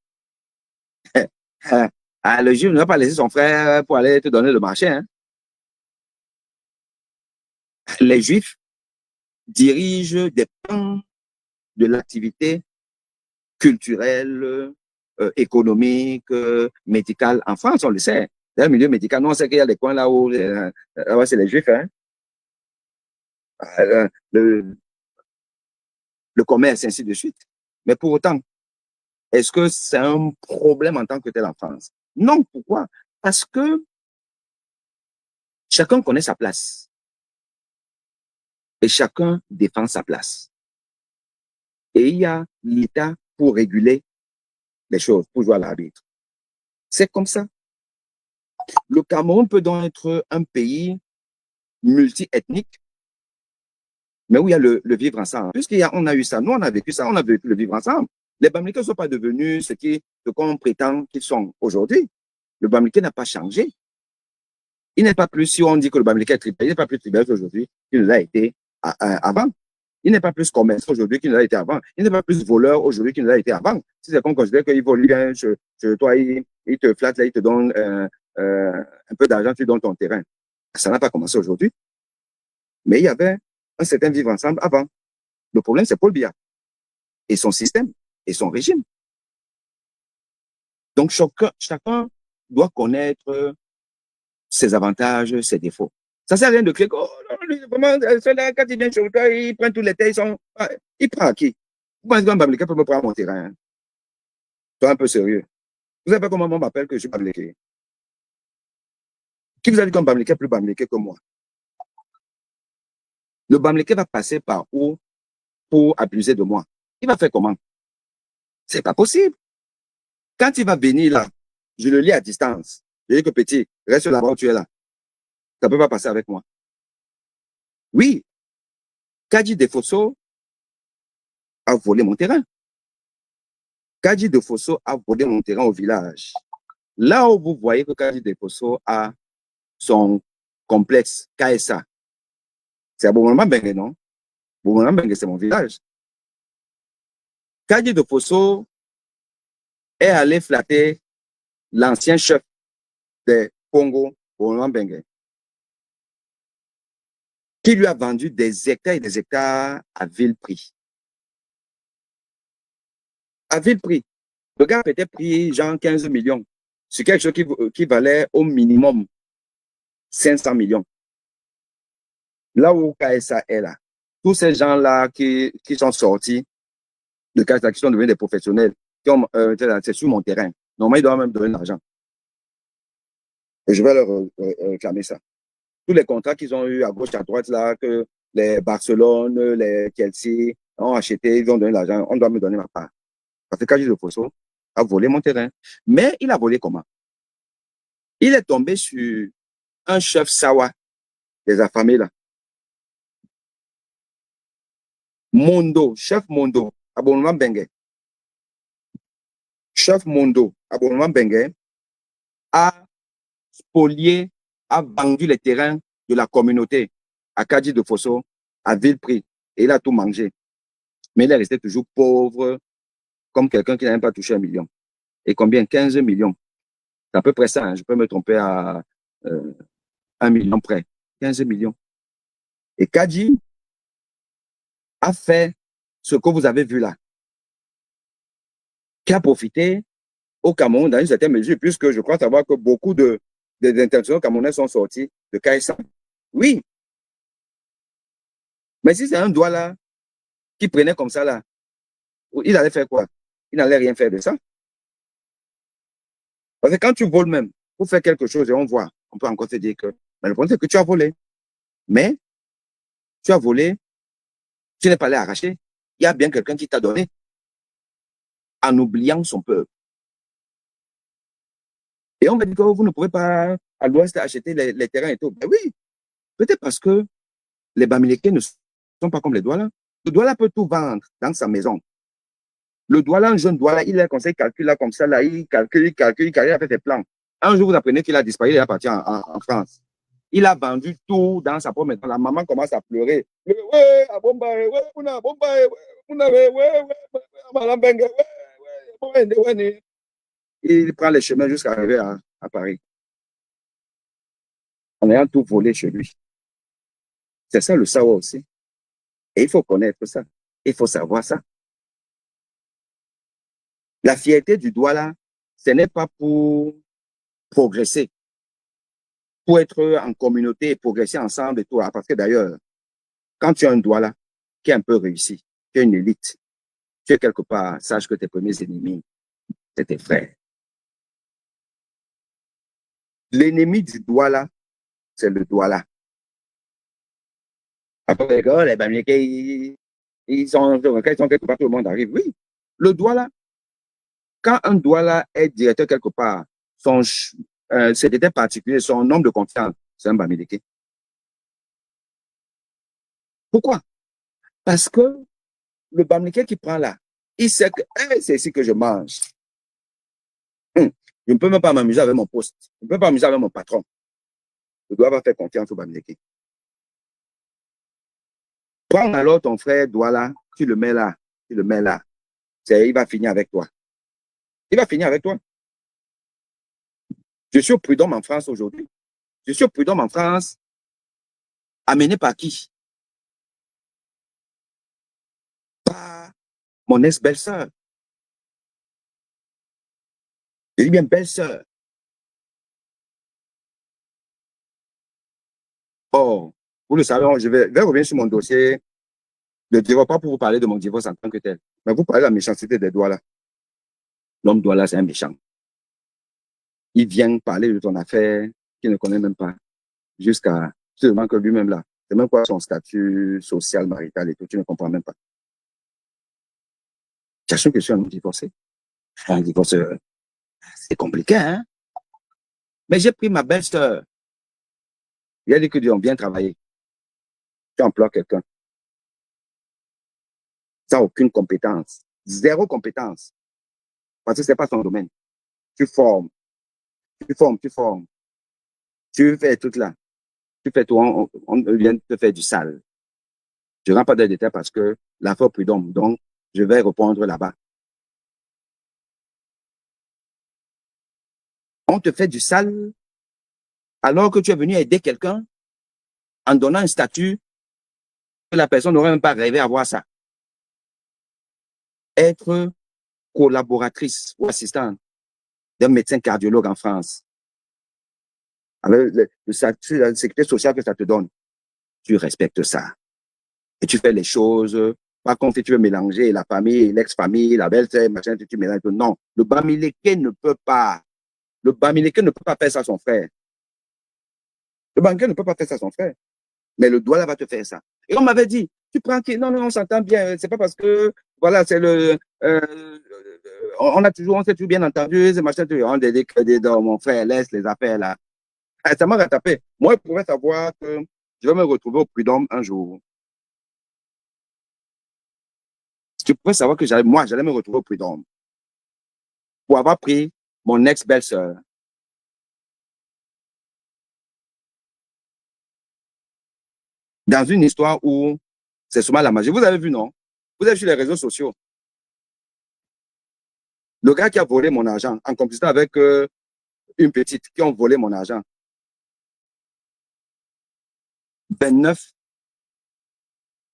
Le Juif ne va pas laisser son frère pour aller te donner le marché, hein. Les Juifs dirigent des pans de l'activité culturelle, économique, médicale. En France, on le sait. Dans le milieu médical, nous, on sait qu'il y a des coins là où c'est les Juifs, hein. Le, le commerce, ainsi de suite. Mais pour autant, est-ce que c'est un problème en tant que tel en France? Non, pourquoi? Parce que chacun connaît sa place et chacun défend sa place. Et il y a l'État pour réguler les choses, pour jouer à l'arbitre. C'est comme ça. Le Cameroun peut donc être un pays multi-ethnique, mais où il y a le vivre ensemble. Puisqu'on a eu ça, nous on a vécu ça, on a vécu le vivre ensemble. Les Bamileke ne sont pas devenus ce qu'on prétend qu'ils sont aujourd'hui. Le Bamileke n'a pas changé. Il n'est pas plus, si on dit que le Bamileke est tribal, il n'est pas plus tribal aujourd'hui qu'il ne l'a été avant. Il n'est pas plus commerçant aujourd'hui qu'il ne l'a été avant. Il n'est pas plus voleur aujourd'hui qu'il ne l'a été avant. Si c'est qu'on considère qu'il vole bien chez toi, il te flatte, là, il te donne un peu d'argent, tu donnes ton terrain. Ça n'a pas commencé aujourd'hui. Mais il y avait un certain vivre ensemble avant. Le problème, c'est Paul Biya et son système et son régime. Donc, chacun doit connaître ses avantages, ses défauts. Ça ne sert à rien de crier, oh, non, vraiment, celui-là, quand il vient chez toi, il prend tous les terres, il prend à qui? Vous pensez qu'un Bamileke peut me prendre mon terrain? Hein? Sois un peu sérieux. Vous savez pas comment on m'appelle que je suis Bamileke? Qui vous a dit qu'un Bamileke est plus Bamileke que moi? Le Bamileke va passer par où pour abuser de moi? Il va faire comment? C'est pas possible. Quand il va venir là, je le lis à distance. Je dis que petit, reste là-bas où tu es là. Ça ne peut pas passer avec moi. Oui, Kadi Defosso a volé mon terrain. Kadi Defosso a volé mon terrain au village. Là où vous voyez que Kadi Defosso a son complexe KSA, c'est à Boumouama Bengue, non? Boumouama Bengue, c'est mon village. Kadi Defosso est allé flatter l'ancien chef des Congo, Boumouama Bengue, qui lui a vendu des hectares et des hectares à vil prix. À vil prix. Le gars a peut-être pris genre 15 millions. C'est quelque chose qui valait au minimum 500 millions. Là où KSA est là, tous ces gens-là qui sont sortis de KSA, qui sont devenus des professionnels, c'est sur mon terrain. Normalement, ils doivent même donner de l'argent. Et je vais leur réclamer ça. Tous les contrats qu'ils ont eu à gauche, à droite, là, que les Barcelone, les Chelsea ont acheté, ils ont donné de l'argent, on doit me donner ma part. Parce que Kadi Defosso a volé mon terrain. Mais il a volé comment? Il est tombé sur un chef Sawa, des affamés là. Mondo, chef Mondo, abonnement Bengue. Chef Mondo, abonnement Bengue, a spolié, a vendu les terrains de la communauté à Kadi Defosso à vil prix. Et il a tout mangé. Mais il est resté toujours pauvre, comme quelqu'un qui n'a même pas touché 1 million. Et combien? 15 millions. C'est à peu près ça. Hein. Je peux me tromper à 1 million près. 15 millions. Et Kadi a fait ce que vous avez vu là, qui a profité au Cameroun dans une certaine mesure, puisque je crois savoir que beaucoup des intentions camerounaises sont sorties de KSA. Oui. Mais si c'est un doigt là, qui prenait comme ça là, il allait faire quoi? Il n'allait rien faire de ça. Parce que quand tu voles même, pour faire quelque chose et on voit, on peut encore te dire que, mais le problème c'est que tu as volé. Mais tu as volé, tu n'es pas allé arracher. Il y a bien quelqu'un qui t'a donné en oubliant son peuple. Et on va dire que vous ne pouvez pas à l'ouest acheter les terrains et tout. Ben oui, peut-être parce que les Bamileke ne sont pas comme les Douala. Le Douala peut tout vendre dans sa maison. Le Douala, un jeune Douala, il est comme ça, il calcule là comme ça, là, il calcule, il a fait ses plans. Un jour, vous apprenez qu'il a disparu, il est parti en France. Il a vendu tout dans sa propre maison. La maman commence à pleurer. Ouais, à Bombay, ouais, on a Bombay, ouais, il prend les chemins jusqu'à arriver à Paris. En ayant tout volé chez lui. C'est ça le savoir aussi. Et il faut connaître ça. Il faut savoir ça. La fierté du Douala, ce n'est pas pour progresser, pour être en communauté et progresser ensemble et tout. Parce que d'ailleurs, quand tu as un Douala qui est un peu réussi, tu es une élite, tu es quelque part, sache que tes premiers ennemis, c'est tes frères. L'ennemi du Douala, c'est le Douala. Après, les Bamileke, ils sont quelque part, tout le monde arrive. Oui, le Douala, quand un Douala est directeur quelque part, ses détails particuliers, son nombre de confiance, c'est un Bamileke. Pourquoi? Parce que le Bamileke qui prend là, il sait que hey, c'est ici que je mange. Je ne peux même pas m'amuser avec mon poste. Je ne peux pas m'amuser avec mon patron. Je dois pas faire confiance au Bamileke. Prends alors ton frère Douala, tu le mets là, tu le mets là. Il va finir avec toi. Il va finir avec toi. Je suis au prud'homme en France aujourd'hui. Je suis au prud'homme en France, amené par qui? Par mon ex-belle-sœur. Je dis bien belle-sœur. Oh, vous le savez, je vais revenir sur mon dossier de divorce, pas pour vous parler de mon divorce en tant que tel, mais vous parlez de la méchanceté des Douala. L'homme Douala, c'est un méchant. Il vient parler de ton affaire qu'il ne connaît même pas, jusqu'à seulement que lui-même là, c'est même quoi son statut social, marital et tout, tu ne comprends même pas. Sachant que je suis un homme divorcé. Un divorce, c'est compliqué, hein? Mais j'ai pris ma belle-sœur. Il a dit que Dieu, on vient travailler. Tu emploies quelqu'un sans aucune compétence, zéro compétence, parce que ce n'est pas son domaine. Tu formes, tu formes, tu formes. Tu fais tout là. Tu fais tout, on vient te faire du sale. Je ne rentre pas dans les détails parce que l'affaire prud'homme, donc je vais répondre là-bas. On te fait du sale alors que tu es venu aider quelqu'un en donnant un statut que la personne n'aurait même pas rêvé à voir ça. Être collaboratrice ou assistante d'un médecin cardiologue en France, avec la sécurité sociale que ça te donne, tu respectes ça. Et tu fais les choses. Par contre, si tu veux mélanger la famille, l'ex-famille, la belle-sœur, machin, tu mélanges. Non, le Bamileke ne peut pas. Le Bamileke ne peut pas faire ça à son frère. Le Bamileke ne peut pas faire ça à son frère. Mais le Douala va te faire ça. Et on m'avait dit, tu prends qui? Non, non, on s'entend bien. C'est pas parce que, voilà, c'est le. On s'est toujours bien entendu. C'est machin, on dit que mon frère, laisse les affaires là. Ça m'a rattrapé. Moi, je pouvais savoir que je vais me retrouver au prud'homme un jour. Tu pouvais savoir que j'allais me retrouver au prud'homme pour avoir pris mon ex-belle-sœur dans une histoire où c'est souvent la magie. Vous avez vu, non? Vous avez vu sur les réseaux sociaux. Le gars qui a volé mon argent en complicité avec une petite qui ont volé mon argent. 29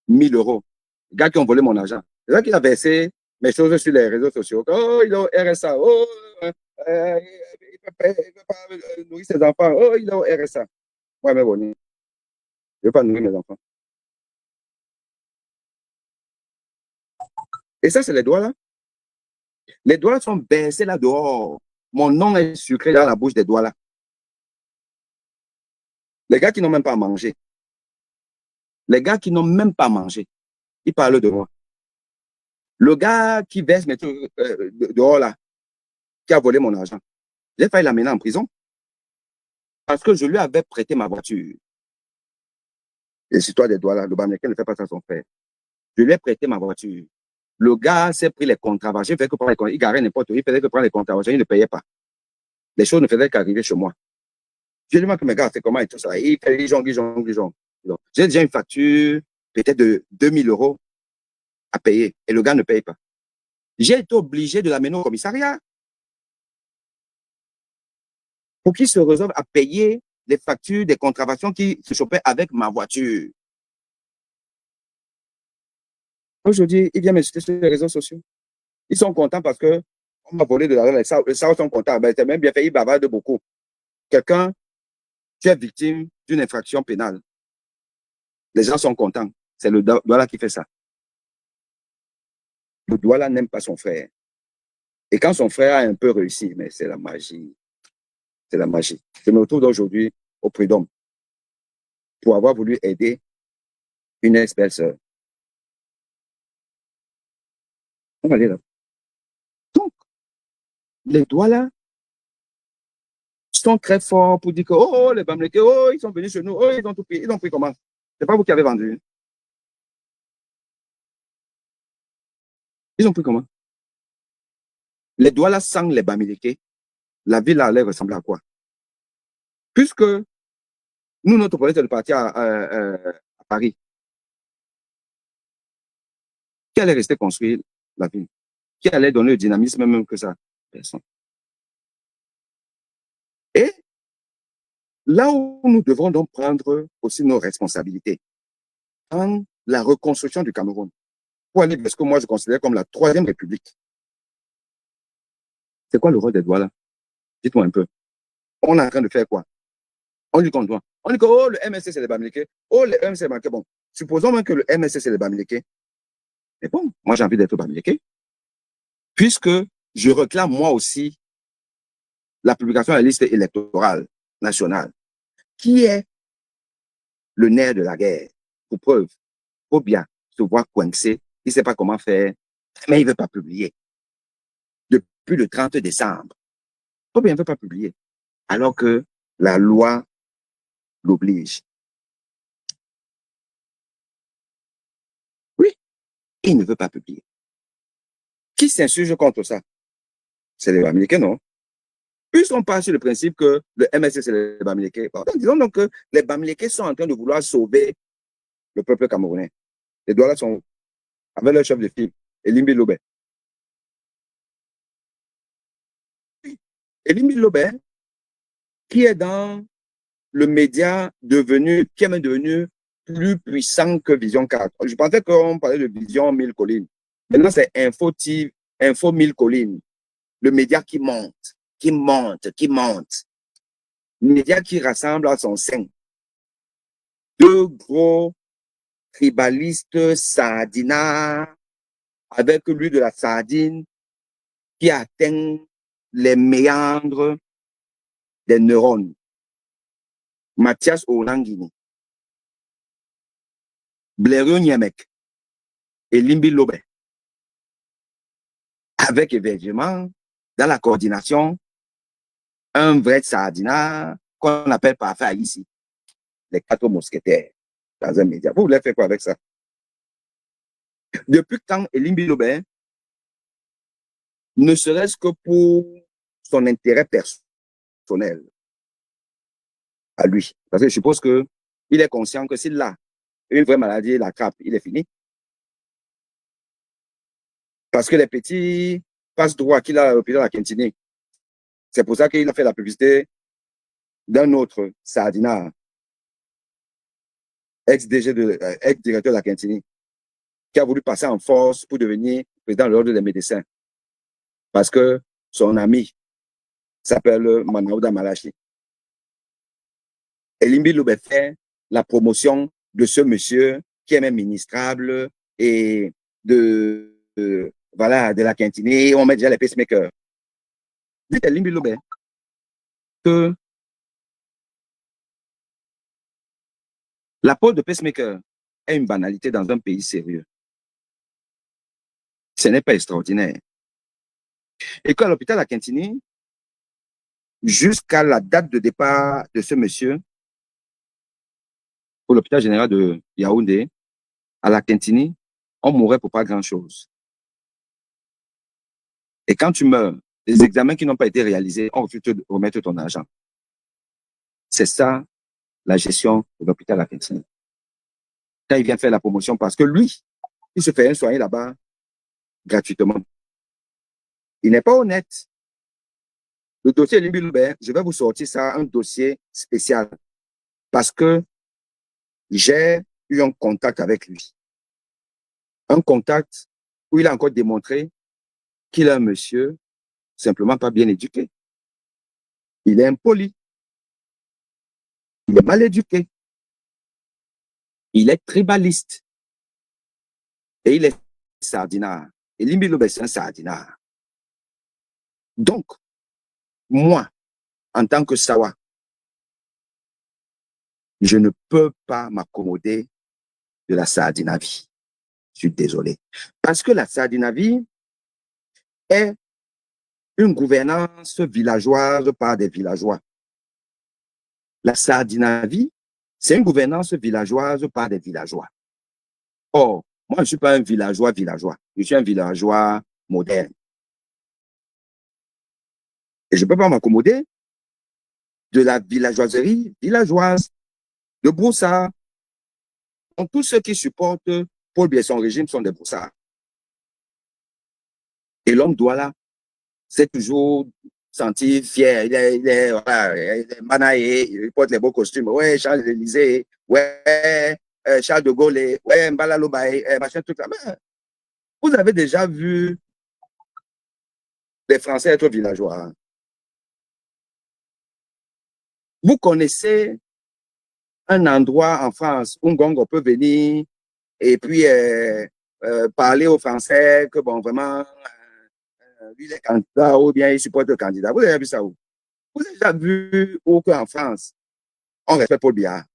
000 euros. Les gars qui ont volé mon argent. Les gars qui ont versé mes choses sur les réseaux sociaux. Oh, il a RSA. Oh, il ne peut pas nourrir ses enfants. Oh, il a RSA. Moi, mais bon, je ne veux pas nourrir mes enfants. Et ça, c'est les doigts là. Les doigts sont baissés là dehors. Mon nom est sucré dans la bouche des doigts là. Les gars qui n'ont même pas mangé. Les gars qui n'ont même pas mangé. Ils parlent de moi. Le gars qui verse mes trucs dehors là, qui a volé mon argent, j'ai failli l'amener en prison parce que je lui avais prêté ma voiture. Et c'est toi des doigts là, le Bamileke ne fait pas ça à son frère. Je lui ai prêté ma voiture. Le gars s'est pris les contraventions. Il faisait que prendre les contraventions. Il garait n'importe où. Il faisait que prendre les contraventions. Il ne payait pas. Les choses ne faisaient qu'arriver chez moi. Je lui demande que mes gars, c'est comment et tout ça. Il fait, il jongle, il jongle, il jongle. J'ai déjà une facture, peut-être de 2000 euros à payer. Et le gars ne paye pas. J'ai été obligé de l'amener au commissariat pour qu'il se résolve à payer les factures des contraventions qui se chopaient avec ma voiture. Aujourd'hui, il vient m'insulter sur les réseaux sociaux. Ils sont contents parce que on m'a volé de l'argent. Les SAO sont contents. Ben, c'est même bien fait, ils bavardent beaucoup. Quelqu'un, tu es victime d'une infraction pénale. Les gens sont contents. C'est le Douala qui fait ça. Le Douala n'aime pas son frère. Et quand son frère a un peu réussi, mais c'est la magie. C'est la magie. Je me retrouve aujourd'hui au prud'homme pour avoir voulu aider une ex-belle-sœur. On va aller là. Donc, les Douala sont très forts pour dire que, oh, les Bamileke, oh, ils sont venus chez nous, oh, ils ont tout pris. Ils ont pris comment? C'est pas vous qui avez vendu. Ils ont pris comment? Les Douala sang les Bamileke la ville allait ressembler à quoi? Puisque nous, notre projet, c'est de partir à Paris. Qui allait rester construire la ville? Qui allait donner le dynamisme même que ça? Personne. Et là où nous devrons donc prendre aussi nos responsabilités, dans la reconstruction du Cameroun, pour aller vers ce que moi je considère comme la troisième république. C'est quoi le rôle des Douala? Dites-moi un peu. On est en train de faire quoi? On dit qu'on doit. On dit que oh, le MSC, c'est les Bamileke. Oh, le MSC, c'est Bamileke. Bon, supposons même que le MSC, c'est les Bamileke. Mais bon, moi, j'ai envie d'être Bamileke. Puisque je réclame moi aussi la publication de la liste électorale nationale, qui est le nerf de la guerre. Pour preuve, faut bien se voir coincé. Il ne sait pas comment faire, mais il ne veut pas publier. Depuis le 30 décembre, faut bien, il ne veut pas publier. Alors que la loi l'oblige. Oui, il ne veut pas publier. Qui s'insurge contre ça? C'est les Américains, non? Puisqu'on part sur le principe que le MSC, c'est les Bamileke, disons donc que les Bamileke sont en train de vouloir sauver le peuple camerounais. Les Douala sont avec leur chef de file, Elimbi Lobé. Elimbi Lobé, qui est dans le média devenu, qui est même devenu plus puissant que Vision 4. Je pensais qu'on parlait de Vision 1000 collines. Maintenant, c'est Info 1000 collines. Le média qui monte, qui monte, qui monte. Le média qui rassemble à son sein deux gros tribalistes sardinards avec lui de la sardine qui atteint les méandres des neurones. Mathias Olangini, Blériot Niemek et Limbi Lobé. Avec évidemment, dans la coordination, un vrai sardinard qu'on appelle parfois ici, les 4 mousquetaires, dans un média. Vous voulez faire quoi avec ça? Depuis quand Elimbi Lobé, ne serait-ce que pour son intérêt personnel à lui, parce que je suppose qu'il est conscient que s'il a une vraie maladie, la trappe, il est fini. Parce que les petits passe-droits qu'il a à l'hôpital à Quintini, c'est pour ça qu'il a fait la publicité d'un autre sardinard, ex-directeur de la Quintini, qui a voulu passer en force pour devenir président de l'ordre des médecins. Parce que son ami s'appelle Manaouda Malachi. Elimbi Loubet fait la promotion de ce monsieur qui est même ministrable et voilà, de la Quintini. On met déjà les pacemakers. Dites à Elimbi Loubet que l'apport de pacemaker est une banalité dans un pays sérieux. Ce n'est pas extraordinaire. Et qu'à l'hôpital à Quintini, jusqu'à la date de départ de ce monsieur, pour l'hôpital général de Yaoundé, à la Quintini, on mourait pour pas grand-chose. Et quand tu meurs, les examens qui n'ont pas été réalisés, on refuse de remettre ton argent. C'est ça, la gestion de l'hôpital à Quintini. Quand il vient faire la promotion, parce que lui, il se fait soigner là-bas gratuitement. Il n'est pas honnête. Le dossier Limbi Loubert, je vais vous sortir ça, un dossier spécial. Parce que j'ai eu un contact avec lui. Un contact où il a encore démontré qu'il est un monsieur simplement pas bien éduqué. Il est impoli. Il est mal éduqué. Il est tribaliste. Et il est sardinard. Et Limbi Loubert, c'est un sardinard. Donc, moi, en tant que Sawa, je ne peux pas m'accommoder de la Sardinavie. Je suis désolé. Parce que la Sardinavie est une gouvernance villageoise par des villageois. La Sardinavie, c'est une gouvernance villageoise par des villageois. Or, moi, je ne suis pas un villageois. Je suis un villageois moderne. Et je ne peux pas m'accommoder de la villageoiserie villageoise, de Broussard. Donc, tous ceux qui supportent Paul Biya et son régime sont des Broussards. Et l'homme Douala s'est toujours senti fier. Voilà, il est manaillé, il porte les beaux costumes. Ouais, Charles-Élysée, ouais, Charles de Gaulle, ouais, Mbalalobaye, machin, tout ça. Mais vous avez déjà vu les Français être villageois. Vous connaissez un endroit en France où Ngongo peut venir et puis parler aux Français que, bon, vraiment, lui, il est candidat ou bien il supporte le candidat. Vous avez vu ça où? Vous avez déjà vu où qu'en France, on respecte Paul Biya?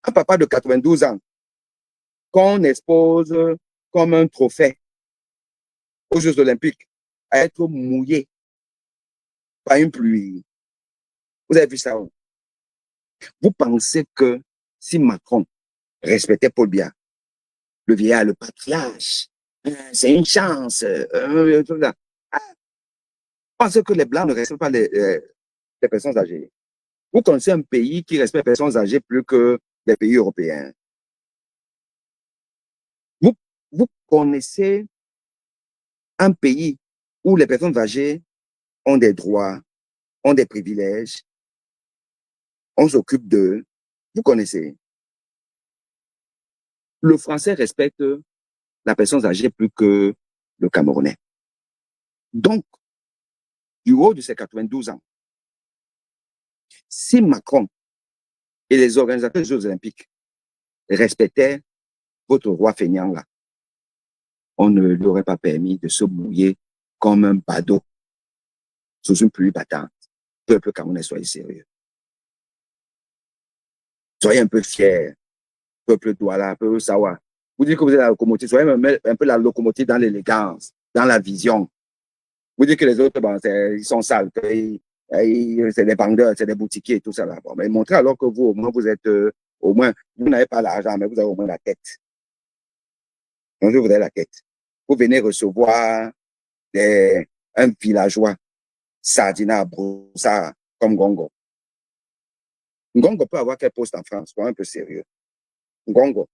Un papa de 92 ans qu'on expose comme un trophée aux Jeux Olympiques à être mouillé par une pluie. Vous avez vu ça où? Vous pensez que si Macron respectait Paul Biya, le vieillard, le patriarche, c'est une chance. Ah, pensez que les Blancs ne respectent pas les personnes âgées. Vous connaissez un pays qui respecte les personnes âgées plus que les pays européens. Vous, vous connaissez un pays où les personnes âgées ont des droits, ont des privilèges, on s'occupe d'eux. Vous connaissez. Le Français respecte la personne âgée plus que le Camerounais. Donc, du haut de ses 92 ans, si Macron et les organisateurs des Jeux Olympiques respectaient votre roi feignant là, on ne lui aurait pas permis de se mouiller comme un badaud sous une pluie battante. Peuple camerounais, soyez sérieux. Soyez un peu fiers. Peuple Douala, peuple Sawa. Vous dites que vous êtes la locomotive, soyez un peu la locomotive dans l'élégance, dans la vision. Vous dites que les autres, bon, ils sont sales, c'est des vendeurs, c'est des boutiquiers, tout ça là. Bon, mais montrez alors que vous, au moins, vous êtes, au moins, vous n'avez pas l'argent, mais vous avez au moins la tête. Donc, vous avez la tête. Vous venez recevoir un villageois, Sardina, Broussard, comme Ngongo. Ngongo peut avoir quel poste en France? Soyez un peu sérieux. Ngongo,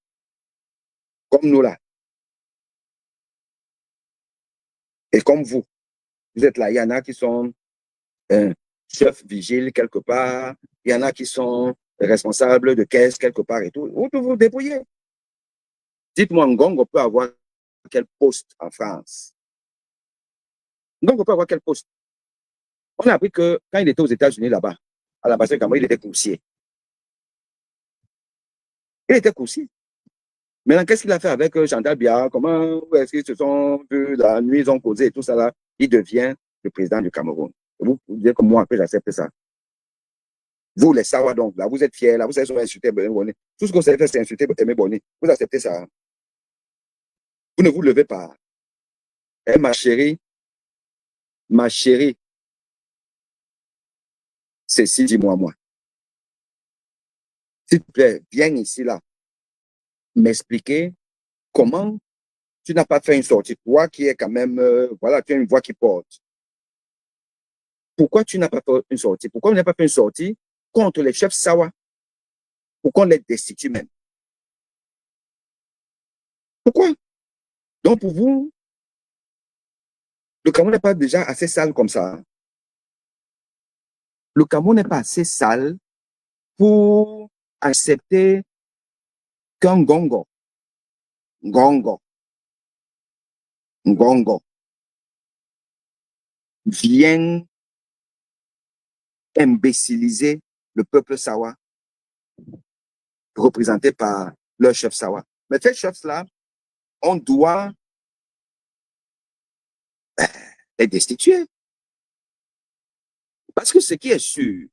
comme nous là, et comme vous êtes là, il y en a qui sont chefs vigiles quelque part, il y en a qui sont responsables de caisse quelque part et tout. Vous pouvez vous débrouiller. Dites-moi, Ngongo peut avoir quel poste en France? Ngongo peut avoir quel poste? On a appris que quand il était aux États-Unis là-bas, à l'ambassade de Cameroun, il était coursier. Il était coursier. Maintenant, qu'est-ce qu'il a fait avec Chantal Biya? Comment est-ce qu'ils se sont vus la nuit, ils ont causé et tout ça là? Il devient le président du Cameroun. Et vous dites comme moi que j'accepte ça. Vous, les Sawa, donc, là, vous êtes fiers, là, vous savez insulter Aimé Bonny. Tout ce que vous savez faire, c'est insulter Aimé Bonny. Vous acceptez ça. Vous ne vous levez pas. Eh, ma chérie, Cécile, dis-moi, moi. S'il te plaît, viens ici, là, m'expliquer comment tu n'as pas fait une sortie. Toi qui es quand même, voilà, tu as une voix qui porte. Pourquoi tu n'as pas fait une sortie? Pourquoi tu n'as pas fait une sortie contre les chefs Sawa? Pourquoi on les destitue même? Pourquoi? Donc, pour vous, le Cameroun n'est pas déjà assez sale comme ça. Le Cameroun n'est pas assez sale pour accepter qu'un Ngongo, Ngongo, vienne imbéciliser le peuple Sawa, représenté par leur chef Sawa. Mais ces chefs-là, on doit les destituer. Parce que ce qui est sûr,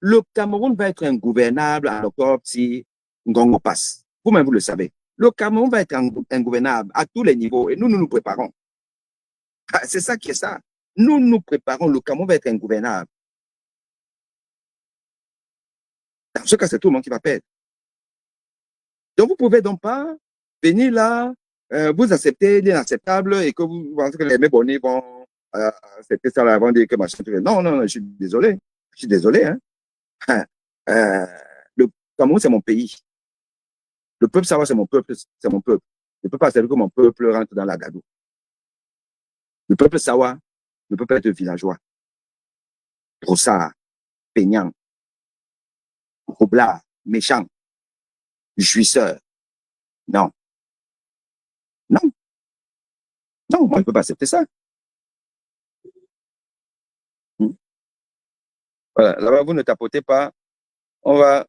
le Cameroun va être ingouvernable en octobre si Ngongo passe. Vous-même, vous le savez. Le Cameroun va être ingouvernable à tous les niveaux et nous nous préparons. C'est ça qui est ça. Nous nous préparons, le Cameroun va être ingouvernable. Dans ce cas, c'est tout le monde qui va perdre. Donc, vous ne pouvez donc pas venir là, vous accepter l'inacceptable et que vous pensez que les Mébonais vont c'était ça là, avant de dire que machin. Non, non, non, je suis désolé. Je suis désolé. Hein. Euh, le Cameroun, c'est mon pays. Le peuple Sawa, c'est mon peuple. C'est mon peuple. Je ne peux pas accepter que mon peuple rentre dans la gadou. Le peuple Sawa ne peut pas être villageois. Brossard, peignant, roublard, méchant, jouisseur. Non, non, non, moi, je ne peux pas accepter ça. Voilà, là-bas, vous ne tapotez pas. On va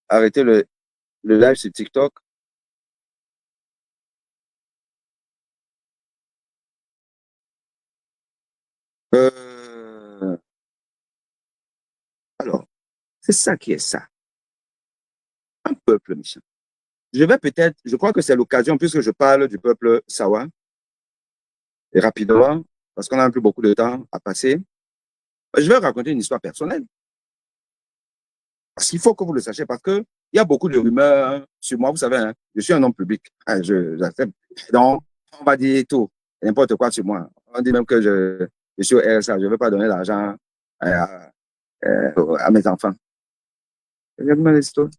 arrêter le live sur TikTok. Euh, alors, c'est ça qui est ça. Un peuple méchant. Je vais peut-être, je crois que c'est l'occasion, puisque je parle du peuple Sawa, et rapidement, parce qu'on n'a plus beaucoup de temps à passer, je vais raconter une histoire personnelle. Parce qu'il faut que vous le sachiez, parce qu'il y a beaucoup de rumeurs sur moi. Vous savez, hein, je suis un homme public. Hein, j'accepte. Donc, on va dire tout, n'importe quoi sur moi. On dit même que je suis au RSA, je ne veux pas donner l'argent à mes enfants. Regarde-moi l'histoire.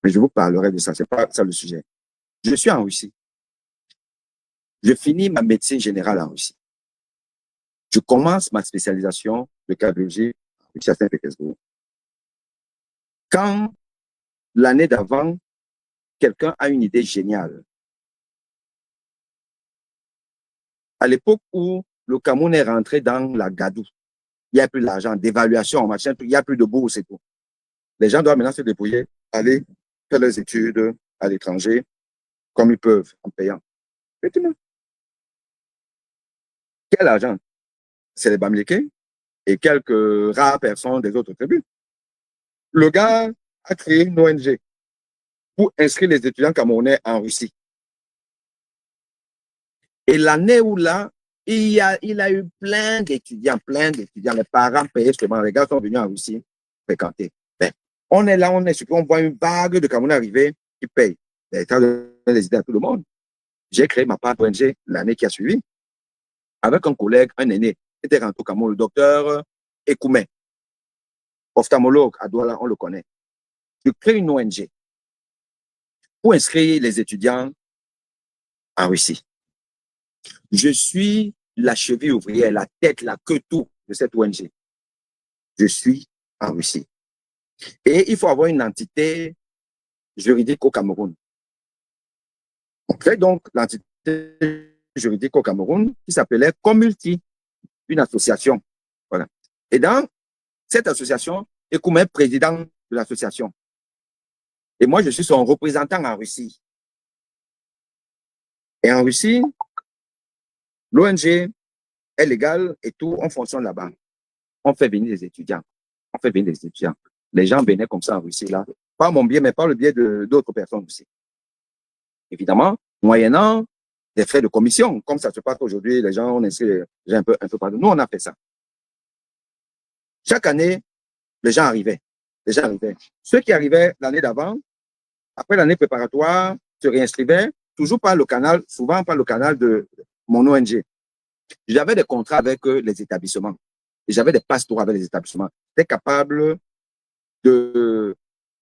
Mais je vous parlerai de ça, c'est pas ça le sujet. Je suis en Russie. Je finis ma médecine générale en Russie. Je commence ma spécialisation de cardiologie à Saint-Pétersbourg. Quand l'année d'avant, quelqu'un a une idée géniale. À l'époque où le Cameroun est rentré dans la gadou, il n'y a plus d'argent, d'évaluation, machin, il n'y a plus de bourse et tout. Les gens doivent maintenant se débrouiller, aller faire leurs études à l'étranger, comme ils peuvent, en payant. Maintenant, quel argent? C'est les Bamileke et quelques rares personnes des autres tribus. Le gars a créé une ONG pour inscrire les étudiants camerounais en Russie. Et l'année où là, il a eu plein d'étudiants. Les parents payaient seulement. Les gars sont venus en Russie fréquenter. Ben, on est là, on voit une vague de Camerounais arriver qui payent. L'État donne les idées à tout le monde. J'ai créé ma part ONG l'année qui a suivi avec un collègue, un aîné, qui était rentré au Cameroun, le docteur Ekoumé, ophtalmologue à Douala, on le connaît. Je crée une ONG pour inscrire les étudiants en Russie. Je suis la cheville ouvrière, la tête, la queue, tout de cette ONG. Je suis en Russie. Et il faut avoir une entité juridique au Cameroun. On crée donc l'entité juridique au Cameroun qui s'appelait Comulti, une association. Voilà. Et dans cette association, Ekoumé est président de l'association. Et moi, je suis son représentant en Russie. Et en Russie, l'ONG est légale et tout, on fonctionne là-bas. On fait venir des étudiants. On fait venir des étudiants. Les gens venaient comme ça en Russie, là. Pas mon biais, mais par le biais d'autres personnes aussi. Évidemment, moyennant des frais de commission, comme ça se passe aujourd'hui, les gens, on essaie un peu partout. Nous, on a fait ça. Chaque année, les gens arrivaient. Les gens arrivaient. Ceux qui arrivaient l'année d'avant, après l'année préparatoire, se réinscrivaient, toujours par le canal, souvent par le canal de mon ONG. J'avais des contrats avec les établissements. Et j'avais des passeports avec les établissements. J'étais capable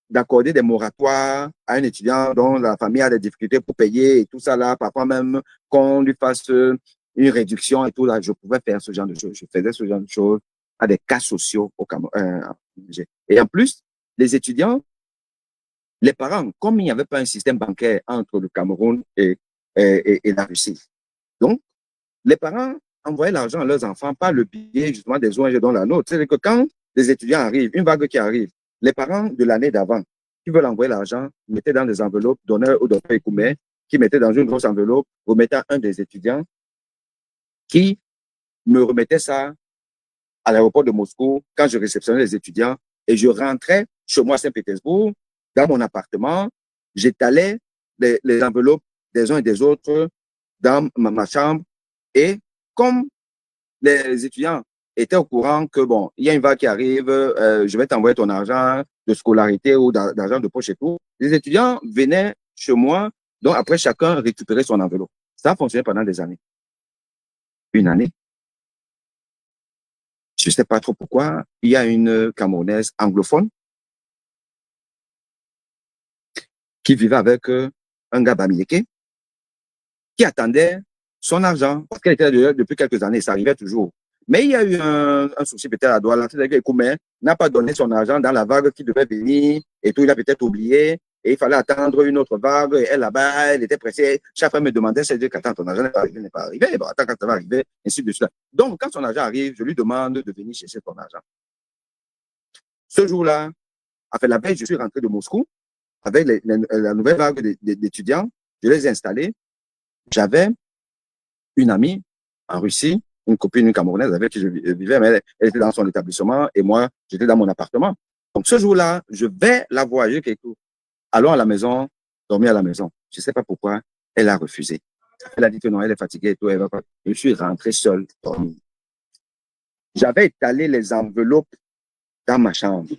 d'accorder des moratoires à un étudiant dont la famille a des difficultés pour payer et tout ça là, parfois même qu'on lui fasse une réduction et tout là, je pouvais faire ce genre de choses. Je faisais ce genre de choses à des cas sociaux au Cameroun. Et en plus, les étudiants, les parents, comme il n'y avait pas un système bancaire entre le Cameroun et la Russie, donc les parents envoyaient l'argent à leurs enfants par le biais justement des ONG dont la nôtre. C'est-à-dire que quand les étudiants arrivent, une vague qui arrive, les parents de l'année d'avant qui veulent envoyer l'argent mettaient dans des enveloppes, donnaient au docteur Ekoumé, qui mettait dans une grosse enveloppe, remettait à un des étudiants qui me remettait ça à l'aéroport de Moscou quand je réceptionnais les étudiants et je rentrais chez moi à Saint-Pétersbourg, dans mon appartement, j'étalais les enveloppes des uns et des autres dans ma chambre et comme les étudiants étaient au courant que, bon, il y a une vague qui arrive, je vais t'envoyer ton argent de scolarité ou d'argent de poche et tout, les étudiants venaient chez moi, donc après chacun récupérait son enveloppe. Ça a fonctionné pendant des années. Une année. Je ne sais pas trop pourquoi. Il y a une Camerounaise anglophone qui vivait avec un gars bamileke qui attendait son argent parce qu'elle était là depuis quelques années. Ça arrivait toujours. Mais il y a eu un souci peut-être à Douala. C'est-à-dire que Koumen n'a pas donné son argent dans la vague qui devait venir et tout. Il a peut-être oublié et il fallait attendre une autre vague. Et elle, là-bas, elle était pressée. Chaque fois, elle me demandait, c'est dire qu'attends, ton argent n'est pas arrivé, n'est pas arrivé. Bon, attends, quand ça va arriver, ainsi de suite. Donc, quand son argent arrive, je lui demande de venir chercher ton argent. Ce jour-là, après la veille, je suis rentré de Moscou avec la nouvelle vague d'étudiants. Je les ai installés. J'avais une amie en Russie, une copine, une Camerounaise avec qui je vivais, mais elle était dans son établissement et moi, j'étais dans mon appartement. Donc ce jour-là, je vais la voir, je dis tout. Allons à la maison, dormir à la maison. Je ne sais pas pourquoi, elle a refusé. Elle a dit que non, elle est fatiguée et tout, elle va pas. Je suis rentré seul dormir. J'avais étalé les enveloppes dans ma chambre,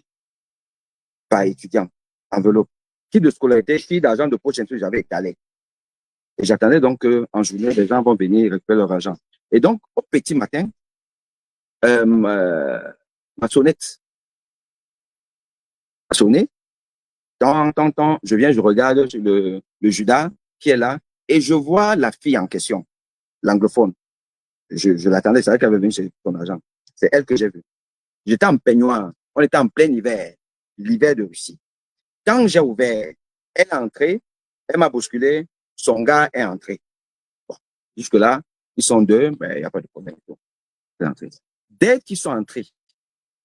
par étudiant, enveloppe. Qui de scolarité, qui d'argent de poche, j'avais étalé. Et j'attendais donc qu'en journée, les gens vont venir récupérer leur argent. Et donc, au petit matin, ma sonnette a sonné. Tant, je viens, je regarde le Judas qui est là et je vois la fille en question, l'anglophone. Je l'attendais, c'est vrai qu'elle avait venu chez son agent. C'est elle que j'ai vue. J'étais en peignoir. On était en plein hiver, l'hiver de Russie. Quand j'ai ouvert, elle est entrée, elle m'a bousculé, son gars est entré. Bon, jusque-là, ils sont deux, mais il n'y a pas de problème. Dès qu'ils sont entrés,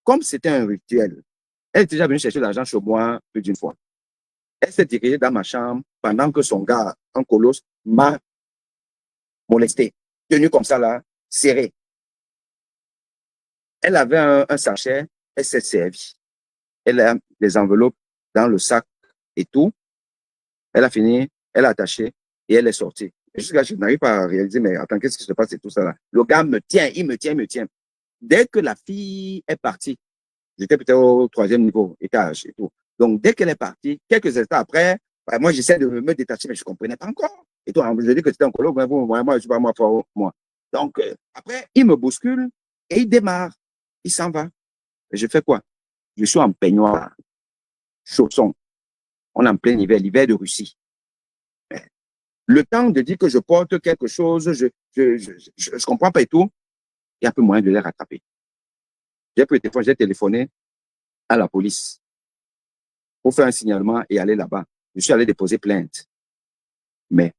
comme c'était un rituel, elle était déjà venue chercher l'argent chez moi plus d'une fois. Elle s'est dirigée dans ma chambre pendant que son gars, un colosse, m'a molesté, tenu comme ça là, serré. Elle avait un sachet, elle s'est servie. Elle a les enveloppes dans le sac et tout. Elle a fini, elle a attaché et elle est sortie. Jusqu'à là, je n'arrive pas à réaliser, mais attends, qu'est-ce qui se passe et tout ça là. Le gars me tient, il me tient, il me tient. Dès que la fille est partie, j'étais peut-être au 3e niveau, étage et tout. Donc, dès qu'elle est partie, quelques instants après, bah, moi, j'essaie de me détacher, mais je ne comprenais pas encore. Et toi, je dis que c'était un colo, mais bon, moi, je ne suis pas moi. Donc, après, il me bouscule et il démarre. Il s'en va. Et je fais quoi? Je suis en peignoir, chaussons. On est en plein hiver, l'hiver de Russie. Le temps de dire que je porte quelque chose, je comprends pas et tout, il y a un peu moyen de les rattraper. J'ai téléphoné à la police pour faire un signalement et aller là-bas. Je suis allé déposer plainte. Mais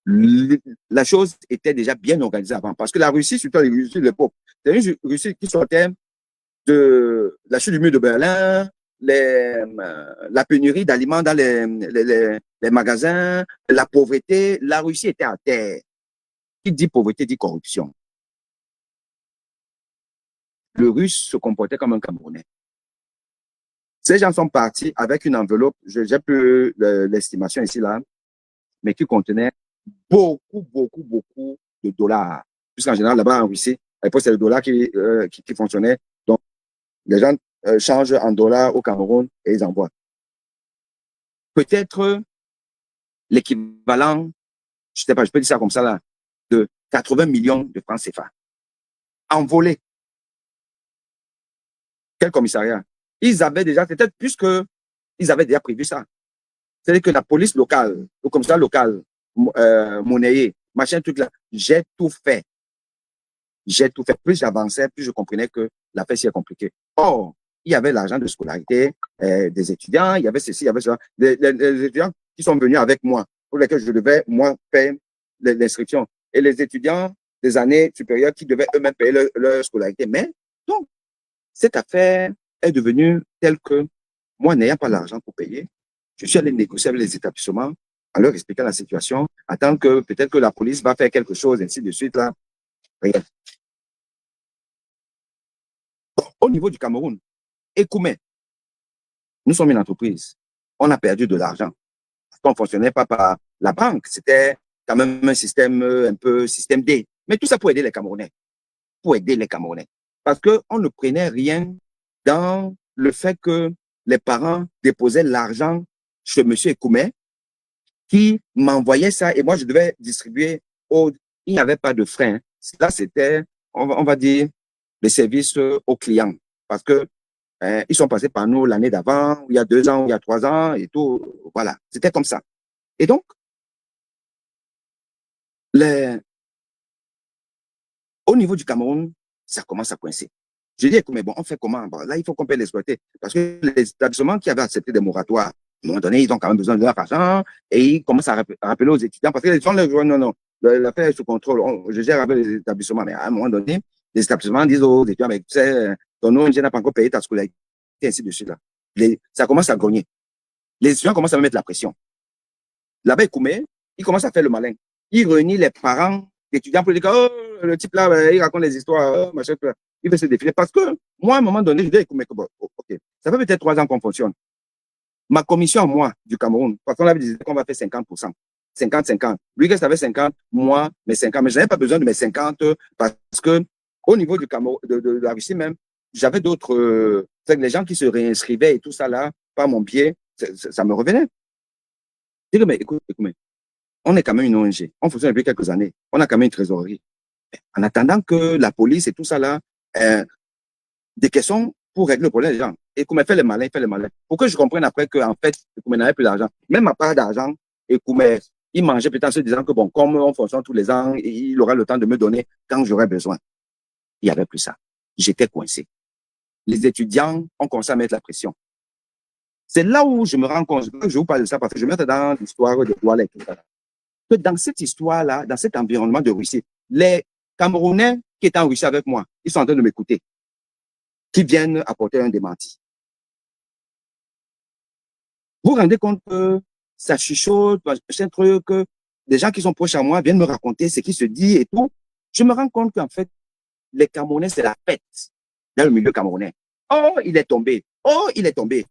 la chose était déjà bien organisée avant. Parce que la Russie, surtout la Russie de l'époque, c'est une Russie qui sortait de la chute du mur de Berlin, la pénurie d'aliments dans les magasins, la pauvreté. La Russie était à terre. Qui dit pauvreté dit corruption. Le Russe se comportait comme un Camerounais. Ces gens sont partis avec une enveloppe, j'ai plus l'estimation ici, là, mais qui contenait beaucoup de dollars. Puisqu'en général, là-bas en Russie, à l'époque, c'est le dollar qui fonctionnait. Donc, les gens changent en dollars au Cameroun et ils envoient. Peut-être l'équivalent, je sais pas, je peux dire ça comme ça, là, de 80 millions de francs CFA. Envolés. Quel commissariat? Ils avaient déjà, peut-être plus que ils avaient déjà prévu ça. C'est-à-dire que la police locale, le commissariat local, monnayé, machin, truc là, j'ai tout fait. J'ai tout fait. Plus j'avançais, plus je comprenais que l'affaire s'y est compliquée. Or, il y avait l'argent de scolarité des étudiants, il y avait ceci, il y avait cela. Les étudiants qui sont venus avec moi, pour lesquels je devais, moi, payer l'inscription. Et les étudiants des années supérieures qui devaient eux-mêmes payer leur scolarité. Mais, donc, cette affaire est devenue telle que moi, n'ayant pas l'argent pour payer, je suis allé négocier avec les établissements en leur expliquant la situation, attendre que peut-être que la police va faire quelque chose, ainsi de suite, là. Rien. Au niveau du Cameroun, Ekoumé, nous sommes une entreprise. On a perdu de l'argent. On ne fonctionnait pas par la banque. C'était quand même un système un peu système D. Mais tout ça pour aider les Camerounais. Pour aider les Camerounais. Parce qu'on ne prenait rien dans le fait que les parents déposaient l'argent chez M. Ekoumé qui m'envoyait ça et moi, je devais distribuer. Il n'y avait pas de frein. Là, c'était, on va dire, les services aux clients. Parce que ils sont passés par nous l'année d'avant, il y a 2 ans, il y a 3 ans et tout. Voilà, c'était comme ça. Et donc, les, au niveau du Cameroun, ça commence à coincer. Je dis, mais bon, on fait comment? Bon, là, il faut qu'on puisse l'exploiter. Parce que les établissements qui avaient accepté des moratoires, à un moment donné, ils ont quand même besoin de leur argent et ils commencent à rappeler aux étudiants parce que les gens leur disent, non, non, l'affaire est sous contrôle. Je gère avec les établissements. Mais à un moment donné, les établissements disent aux étudiants, mais tu sais, ton ONG n'a pas encore payé ta scolarité, et ainsi de suite. Là. Ça commence à grogner. Les étudiants commencent à mettre la pression. Là-bas, il commence à faire le malin. Il réunit les parents d'étudiants pour dire que oh, le type là, il raconte des histoires, machin, il fait se défiler. Parce que moi, à un moment donné, je dis, mais bon, ok, ça fait peut-être 3 ans qu'on fonctionne. Ma commission, moi, du Cameroun, parce qu'on avait dit qu'on va faire 50%. 50-50. Lui, qu'est-ce avait 50, moi, mes 50. Mais je n'avais pas besoin de mes 50 parce que au niveau du Cameroun, de la Russie même, j'avais d'autres. Les gens qui se réinscrivaient et tout ça là, par mon biais, ça me revenait. Je dis, mais écoute, on est quand même une ONG. On fonctionne depuis quelques années. On a quand même une trésorerie. En attendant que la police et tout ça là, des questions pour régler le problème des gens. Et Koume fait le malin, il fait le malin. Pour que je comprenne après qu'en fait, Koume n'avait plus d'argent. Même à part d'argent, et Koume, il mangeait peut-être en se disant que bon, comme on fonctionne tous les ans, il aura le temps de me donner quand j'aurai besoin. Il n'y avait plus ça. J'étais coincé. Les étudiants ont commencé à mettre la pression. C'est là où je me rends compte, je vous parle de ça parce que je me mets dans l'histoire de Douala et tout ça. Que dans cette histoire-là, dans cet environnement de Russie, les Camerounais qui étaient en Russie avec moi, ils sont en train de m'écouter, qui viennent apporter un démenti. Vous vous rendez compte que ça chuchote, machin truc, que des gens qui sont proches à moi viennent me raconter ce qui se dit et tout. Je me rends compte qu'en fait, les Camerounais, c'est la fête dans le milieu camerounais. Oh, il est tombé. Oh, il est tombé.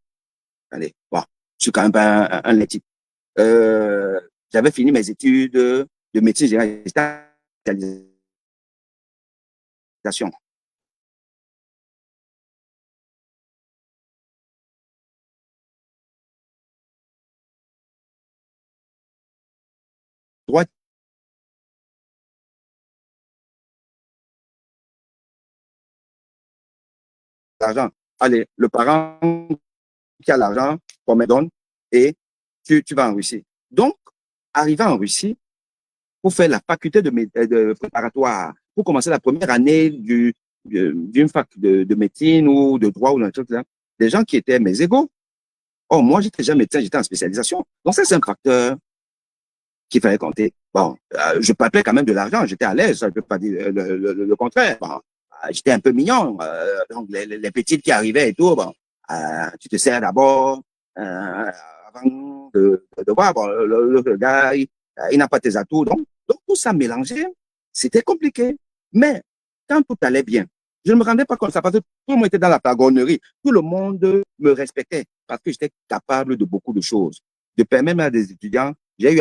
Allez, bon, je suis quand même pas un type. J'avais fini mes études de médecine générale, droit d'argent. Allez, le parent qui a l'argent, on me donne et tu vas en Russie. Donc, arrivé en Russie, pour faire la faculté de préparatoire, pour commencer la première année d'une fac de médecine ou de droit ou d'un truc là, des gens qui étaient mes égaux. Oh, moi, j'étais déjà médecin, j'étais en spécialisation. Donc, ça, c'est un facteur qu'il fallait compter. Bon, je papais quand même de l'argent, j'étais à l'aise, ça ne peut pas dire le contraire. Bon, j'étais un peu mignon. Donc, les petites qui arrivaient et tout, bon, tu te sers d'abord avant de voir. Bon, le gars, il n'a pas tes atouts. Donc, tout ça mélangé, c'était compliqué. Mais quand tout allait bien, je ne me rendais pas compte de ça parce que tout le monde était dans la pagonnerie. Tout le monde me respectait parce que j'étais capable de beaucoup de choses. De permettre à des étudiants, j'ai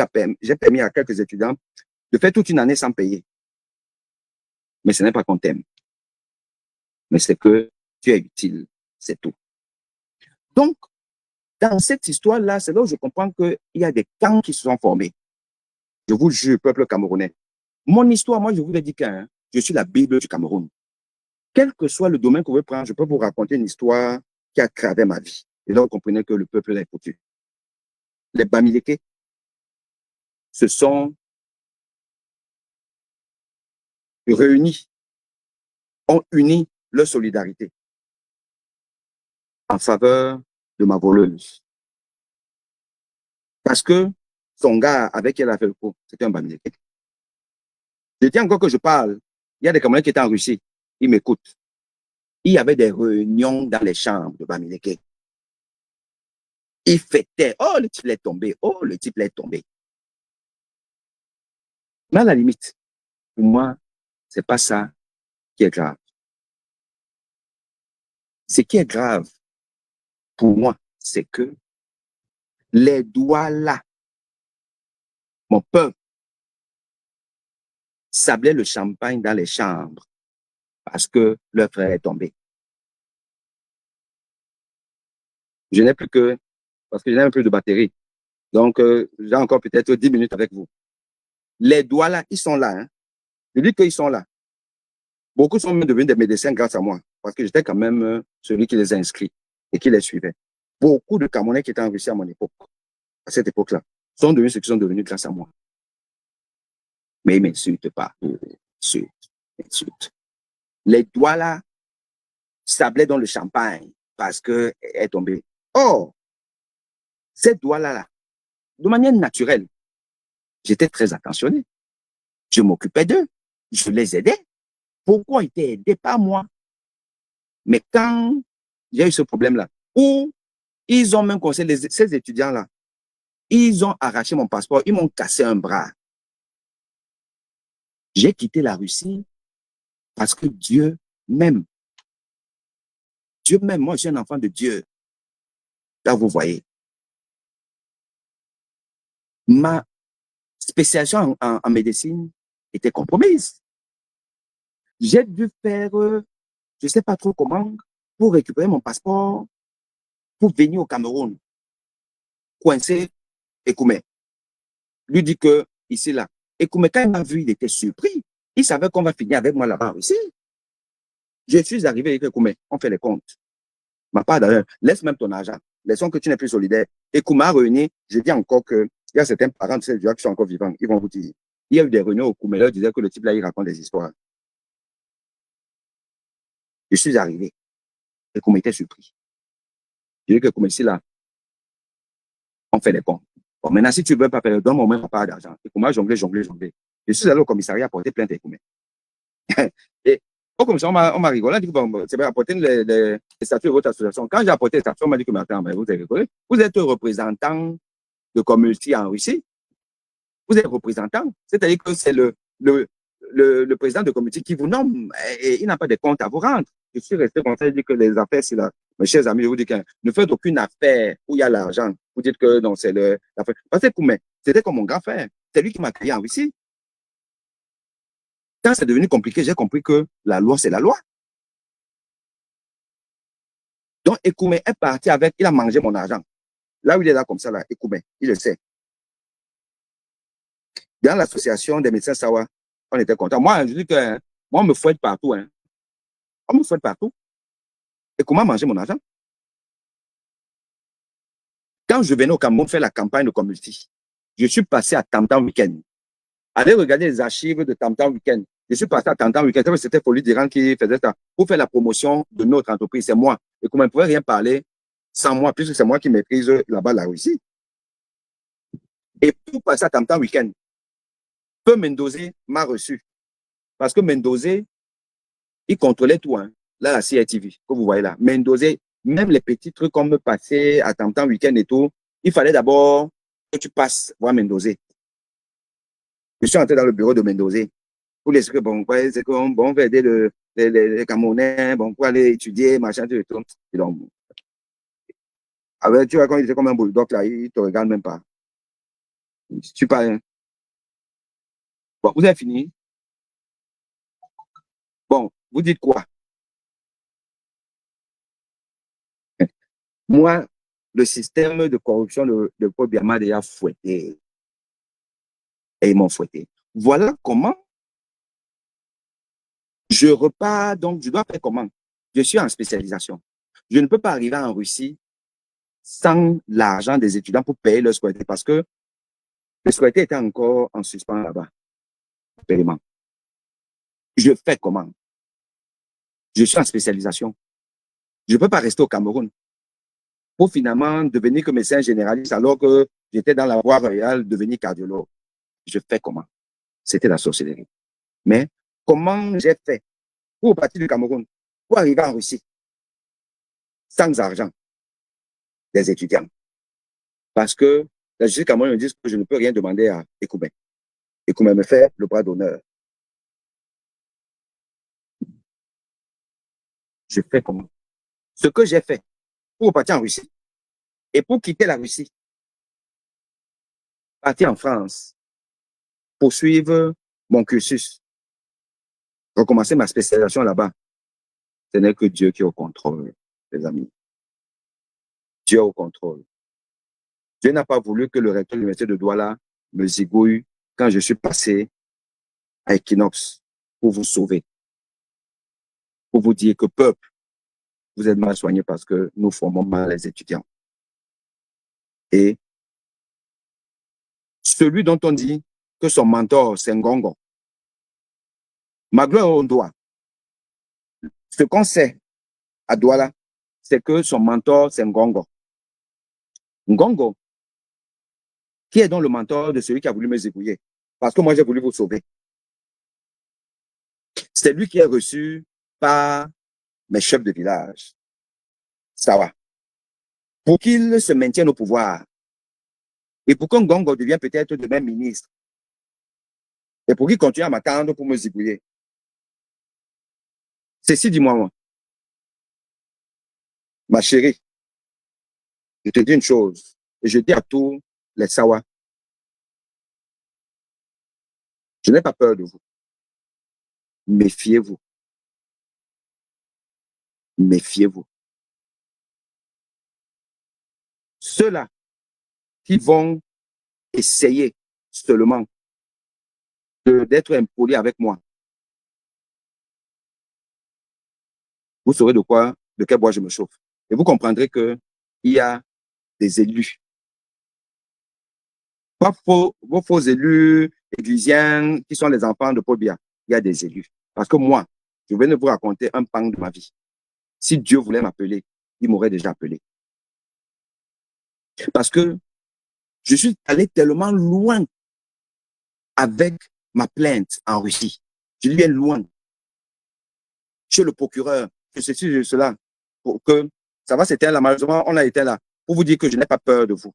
permis à quelques étudiants de faire toute une année sans payer. Mais ce n'est pas qu'on t'aime. Mais c'est que tu es utile. C'est tout. Donc, dans cette histoire-là, c'est là où je comprends qu'il y a des camps qui se sont formés. Je vous jure, peuple camerounais. Mon histoire, moi, je vous l'ai dit que je suis la Bible du Cameroun. Quel que soit le domaine que vous prendre, je peux vous raconter une histoire qui a traversé ma vie. Et là, vous comprenez que le peuple est foutu. Les Bamileke se sont réunis, ont uni leur solidarité en faveur de ma voleuse. Parce que son gars avec qui elle a fait le coup, c'était un Bamileke. Je dis encore que je parle. Il y a des Camerounais qui étaient en Russie. Ils m'écoutent. Il y avait des réunions dans les chambres de Bamileke. Ils fêtaient. Oh, le type est tombé. Oh, le type est tombé. Mais à la limite, pour moi, c'est pas ça qui est grave. Ce qui est grave pour moi, c'est que les doigts là, mon peuple, sablaient le champagne dans les chambres parce que leur frère est tombé. Je n'ai plus que, parce que je n'ai plus de batterie. Donc, j'ai encore peut-être 10 minutes avec vous. Les doigts là, ils sont là. Hein. Je dis qu'ils sont là. Beaucoup sont même devenus des médecins grâce à moi, parce que j'étais quand même celui qui les a inscrits et qui les suivait. Beaucoup de Camerounais qui étaient en Russie à mon époque, à cette époque-là, sont devenus ceux qui sont devenus grâce à moi. Mais ils m'insultent pas. M'insultent. Les doigts là sablaient dans le champagne parce qu'elle est tombée. Or, ces doigts-là, là, de manière naturelle, j'étais très attentionné. Je m'occupais d'eux. Je les aidais. Pourquoi ils étaient aidés par moi? Mais quand j'ai eu ce problème-là, où ils ont même conseillé, ces étudiants-là, ils ont arraché mon passeport, ils m'ont cassé un bras. J'ai quitté la Russie parce que Dieu m'aime. Dieu m'aime. Moi, je suis un enfant de Dieu. Là, vous voyez. Ma spécialisation en médecine était compromise. J'ai dû faire, je ne sais pas trop comment, pour récupérer mon passeport, pour venir au Cameroun, coincé Ekoumé. Lui dit que, ici, là, Ekoumé, quand il m'a vu, il était surpris. Il savait qu'on va finir avec moi là-bas aussi. Je suis arrivé avec Ekoumé, on fait les comptes. Ma part d'ailleurs, laisse même ton argent. Laissons que tu n'es plus solidaire. Ekoumé a réuni, je dis encore que, il y a certains parents de ces gens qui sont encore vivants, ils vont vous dire. Il y a eu des réunions au Koumé, leur disait que le type là, il raconte des histoires. Je suis arrivé. Ekoumé était surpris. Je dis que Ekoumé, ici, là, on fait les comptes. Bon, maintenant, si tu ne veux pas faire, donne-moi même pas d'argent. Et comment jongler. Je suis allé au commissariat porter plainte et Koumé. Et au commissariat, on m'a rigolé. On a dit que bon, c'est bien, apporter les statuts de votre association. Quand j'ai apporté les statuts, on m'a dit que, mais attends, mais vous avez rigolé. Vous êtes représentant de communauté en Russie. Vous êtes représentant. C'est-à-dire que c'est le président de communauté qui vous nomme et il n'a pas de compte à vous rendre. Je suis resté comme ça, je dis que les affaires, c'est là. Mes chers amis, je vous dis que ne faites aucune affaire où il y a l'argent. Vous dites que non, c'est l'affaire. Parce que Koumé, c'était comme mon grand frère. C'est lui qui m'a créé en Russie. Quand c'est devenu compliqué, j'ai compris que la loi, c'est la loi. Donc, Ekoumé est parti avec, il a mangé mon argent. Là où il est là comme ça, là, Ekoumé, il le sait. Dans l'association des médecins Sawa, on était contents. Moi, je dis que moi, on me fouette partout. Hein. On me fouette partout. Ekoumé a mangé mon argent. Quand je venais au Cameroun faire la campagne de community, je suis passé à Tam-Tam Weekend. Allez regarder les archives de Tam-Tam Weekend. Je suis passé à Tam-Tam Weekend. C'était Folie Diran qui faisait ça. Pour faire la promotion de notre entreprise, c'est moi. Et comme on ne pouvait rien parler sans moi, puisque c'est moi qui maîtrise là-bas la Russie. Et pour passer à Tam-Tam Weekend, peu Mendozé m'a reçu. Parce que Mendozé, il contrôlait tout. Hein. Là, la CITV, que vous voyez là. Mendozé, même les petits trucs comme passer à Tam-Tam Weekend et tout, il fallait d'abord que tu passes voir Mendozé. Je suis entré dans le bureau de Mendozé pour les que bon, c'est qu'on bon, on va aider les Camerounais, bon, pour aller étudier, machin, tout et tout. Et donc, avec, tu vois, quand il était comme un bulldog, là, il te regarde même pas. Tu parles. Bon, vous avez fini. Bon, vous dites quoi? Moi, le système de corruption de Paul Biya m'a déjà fouetté. Et ils m'ont fouetté. Voilà comment je repars. Donc, je dois faire comment? Je suis en spécialisation. Je ne peux pas arriver en Russie sans l'argent des étudiants pour payer leur scolarité parce que le scolarité était encore en suspens là-bas. Paiement. Je fais comment? Je suis en spécialisation. Je ne peux pas rester au Cameroun pour finalement devenir que médecin généraliste alors que j'étais dans la voie royale, devenir cardiologue. Je fais comment? C'était la sorcellerie. Mais comment j'ai fait pour partir du Cameroun, pour arriver en Russie, sans argent des étudiants? Parce que la justice camerounaise me dit que je ne peux rien demander à Ekoumé. Ekoumé me fait le bras d'honneur. Je fais comment? Ce que j'ai fait pour partir en Russie et pour quitter la Russie, partir en France, poursuivre mon cursus, recommencer ma spécialisation là-bas, ce n'est que Dieu qui est au contrôle, les amis. Dieu est au contrôle. Dieu n'a pas voulu que le recteur de l'université de Douala me zigouille quand je suis passé à Equinox pour vous sauver, pour vous dire que peuple, vous êtes mal soigné parce que nous formons mal les étudiants. Et celui dont on dit que son mentor, c'est Ngongo, malgré on doit, ce qu'on sait à Douala, c'est que son mentor, c'est Ngongo. Ngongo, qui est donc le mentor de celui qui a voulu me zigouiller, parce que moi, j'ai voulu vous sauver. C'est lui qui est reçu par mes chefs de village. Ça va. Pour qu'il se maintienne au pouvoir et pour qu'un Ngongo devienne peut-être demain ministre et pour qu'il continue à m'attendre pour me zigouiller. Ceci, dis-moi, moi, ma chérie, je te dis une chose et je dis à tous les Sawa, je n'ai pas peur de vous. Méfiez-vous. Méfiez-vous. Ceux-là qui vont essayer seulement d'être impolis avec moi, vous saurez de quel bois je me chauffe. Et vous comprendrez qu'il y a des élus. Pas vos faux élus églisiens qui sont les enfants de Paul Biya. Il y a des élus. Parce que moi, je viens de vous raconter un pan de ma vie. Si Dieu voulait m'appeler, il m'aurait déjà appelé. Parce que je suis allé tellement loin avec ma plainte en Russie. Je dis bien loin. Chez le procureur, que ceci, que cela, pour que ça va s'éteindre là. Malheureusement, on a été là pour vous dire que je n'ai pas peur de vous.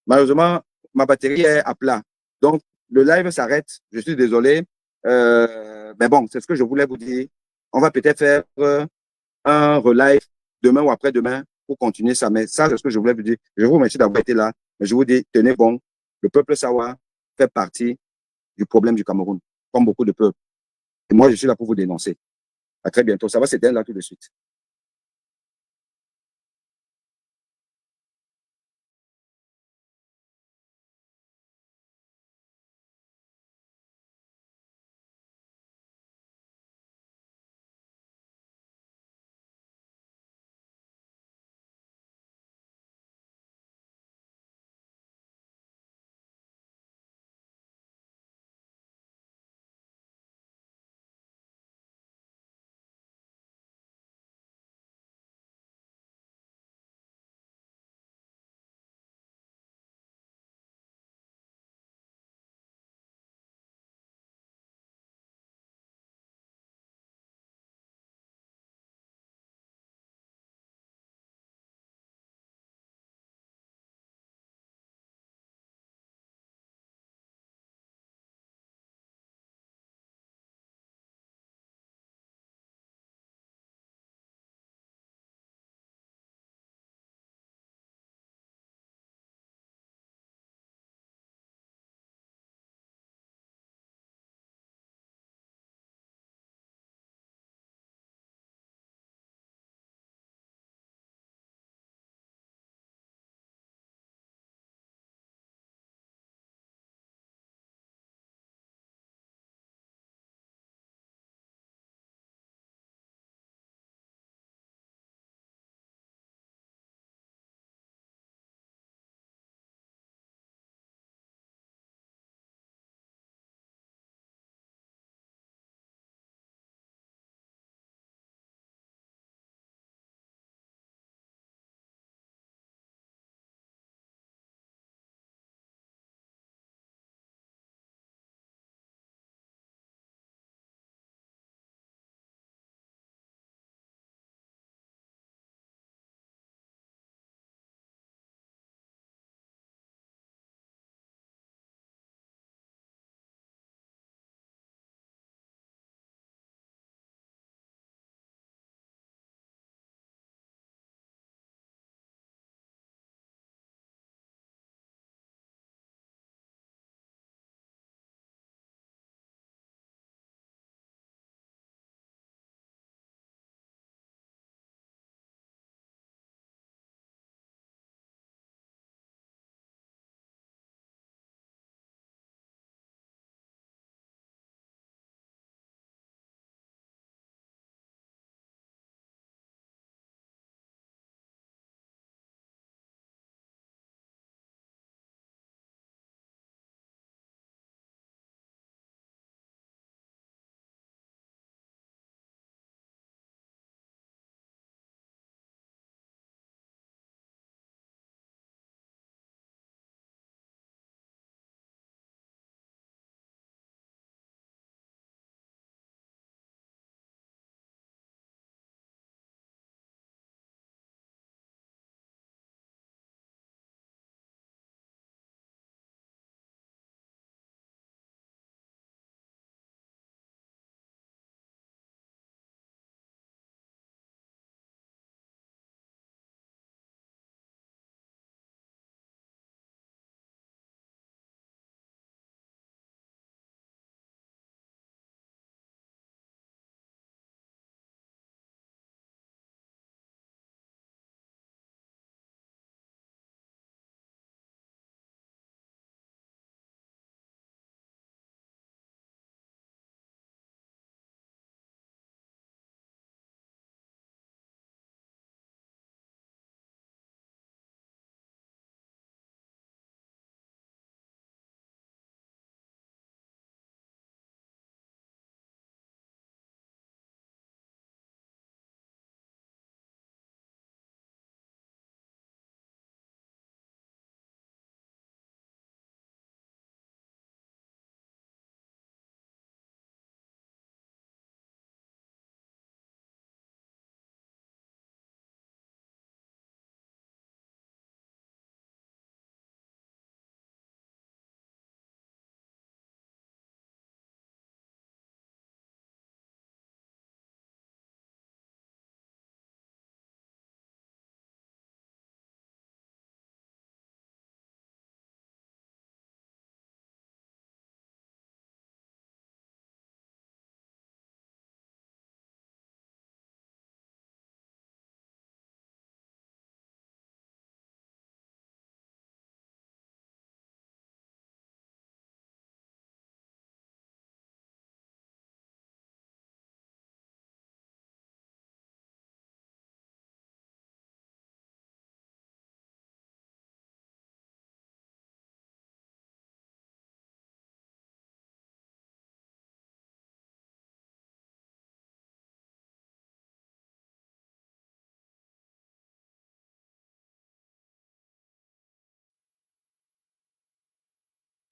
Malheureusement, ma batterie est à plat. Donc, le live s'arrête. Je suis désolé. Mais bon, c'est ce que je voulais vous dire. On va peut-être faire un relive demain ou après-demain pour continuer ça. Mais ça, c'est ce que je voulais vous dire. Je vous remercie d'avoir été là. Mais je vous dis, tenez bon. Le peuple Sawa fait partie du problème du Cameroun, comme beaucoup de peuples. Et moi, je suis là pour vous dénoncer. À très bientôt. Ça va s'éteindre là tout de suite.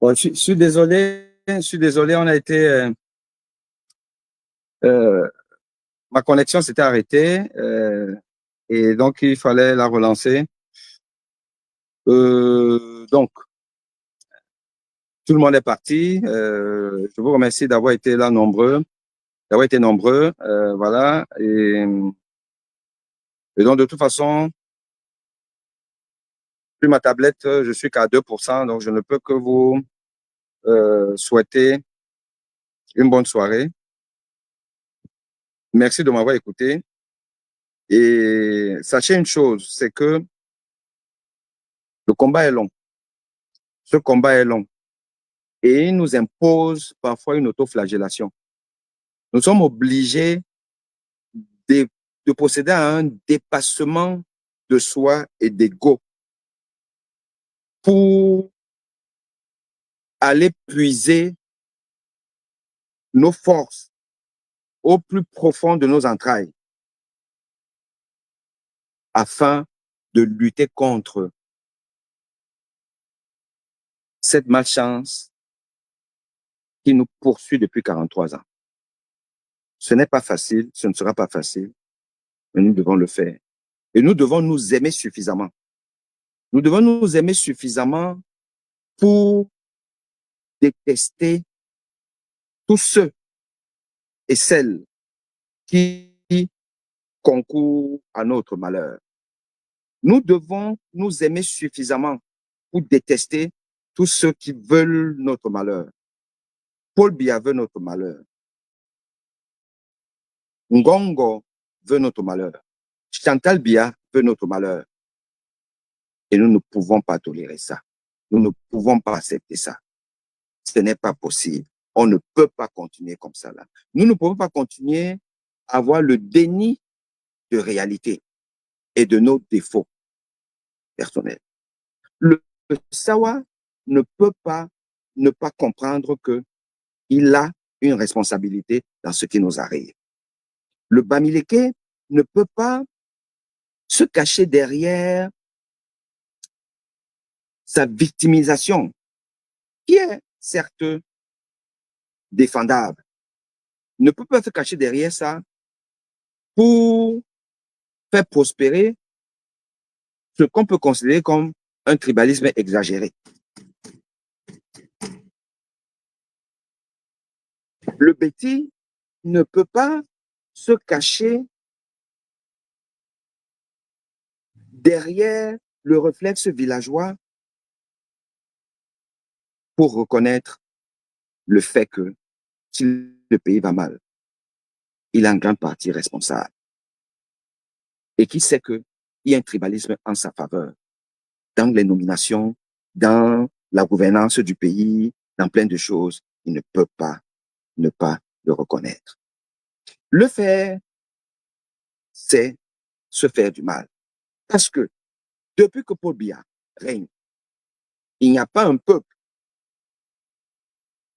Bon, je suis désolé, on a été, euh, ma connexion s'était arrêtée, et donc il fallait la relancer. Donc, tout le monde est parti. Je vous remercie d'avoir été là nombreux, d'avoir été nombreux, voilà. Et donc, de toute façon, sur ma tablette, je suis qu'à 2%, donc je ne peux que vous souhaiter une bonne soirée. Merci de m'avoir écouté. Et sachez une chose, c'est que le combat est long. Ce combat est long. Et il nous impose parfois une autoflagellation. Nous sommes obligés de, de procéder à un dépassement de soi et d'ego pour aller puiser nos forces au plus profond de nos entrailles afin de lutter contre cette malchance qui nous poursuit depuis 43 ans. Ce n'est pas facile, ce ne sera pas facile, mais nous devons le faire. Et nous devons nous aimer suffisamment. Nous devons nous aimer suffisamment pour détester tous ceux et celles qui concourent à notre malheur. Nous devons nous aimer suffisamment pour détester tous ceux qui veulent notre malheur. Paul Biya veut notre malheur. Ngongo veut notre malheur. Chantal Biya veut notre malheur. Et nous ne pouvons pas tolérer ça. Nous ne pouvons pas accepter ça. Ce n'est pas possible. On ne peut pas continuer comme ça là. Nous ne pouvons pas continuer à avoir le déni de réalité et de nos défauts personnels. Le Sawa ne peut pas ne pas comprendre qu'il a une responsabilité dans ce qui nous arrive. Le Bamileke ne peut pas se cacher derrière sa victimisation, qui est certes défendable, ne peut pas se cacher derrière ça pour faire prospérer ce qu'on peut considérer comme un tribalisme exagéré. Le Béti ne peut pas se cacher derrière le réflexe villageois pour reconnaître le fait que si le pays va mal, il est en grande partie responsable. Et qui sait qu'il y a un tribalisme en sa faveur dans les nominations, dans la gouvernance du pays, dans plein de choses, il ne peut pas ne pas le reconnaître. Le faire, c'est se faire du mal. Parce que depuis que Paul Biya règne, il n'y a pas un peuple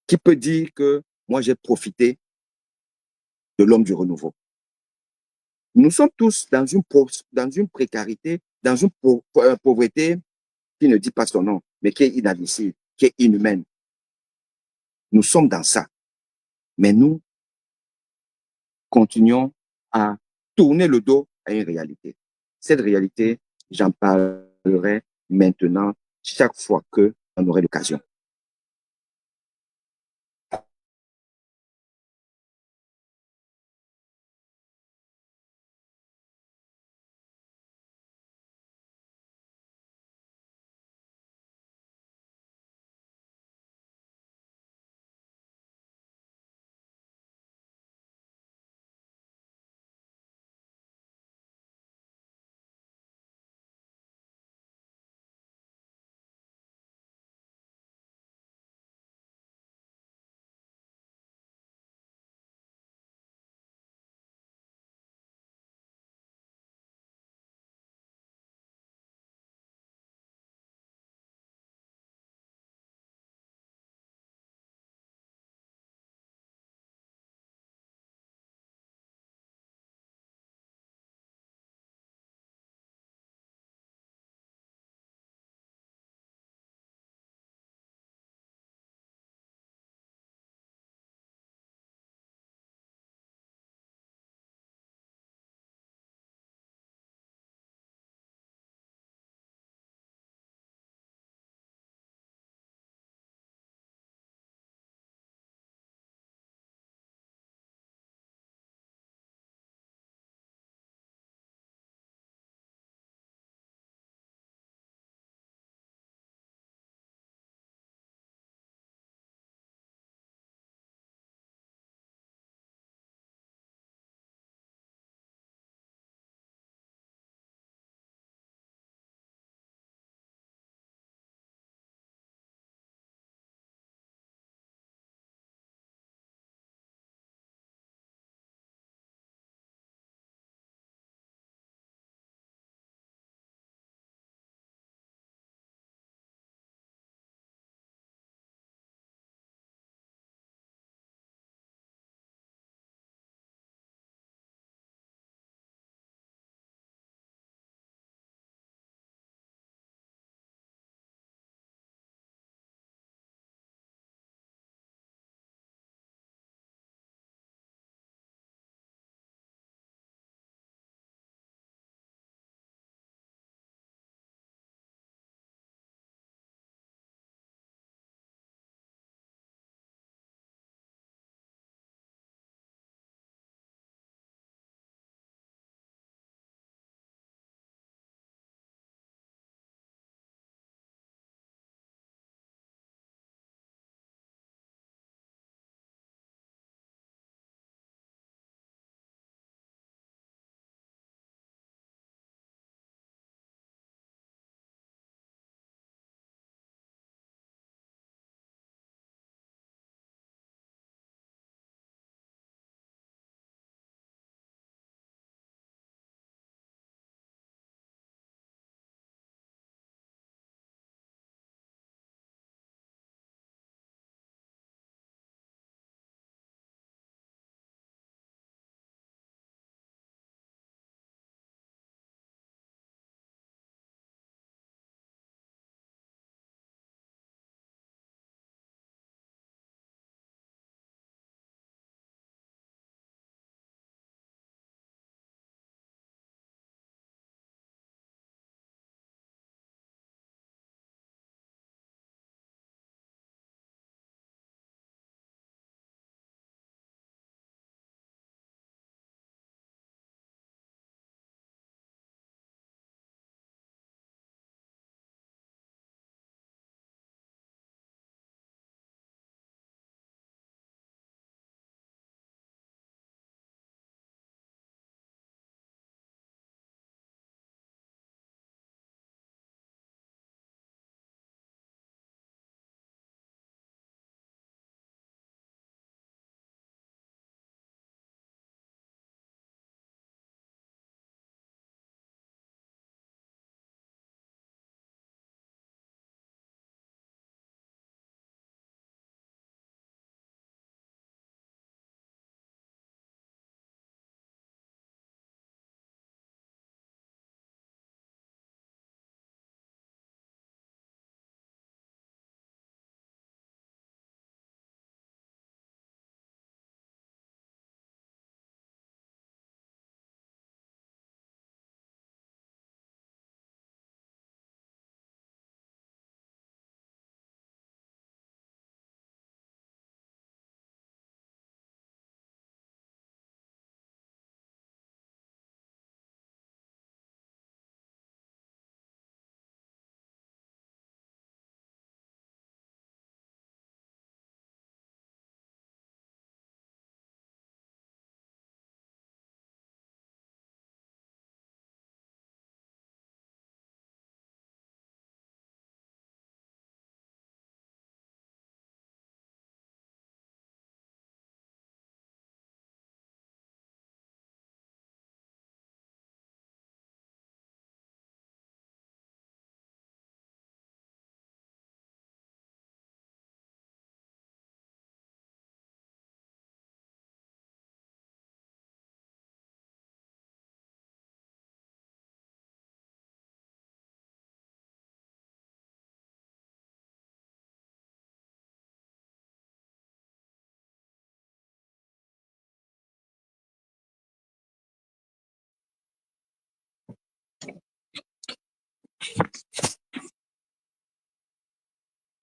qui peut dire que moi j'ai profité de l'homme du renouveau. Nous sommes tous dans une précarité, dans une pauvreté qui ne dit pas son nom, mais qui est inadmissible, qui est inhumaine. Nous sommes dans ça. Mais nous continuons à tourner le dos à une réalité. Cette réalité, j'en parlerai maintenant chaque fois que j'en aurai l'occasion.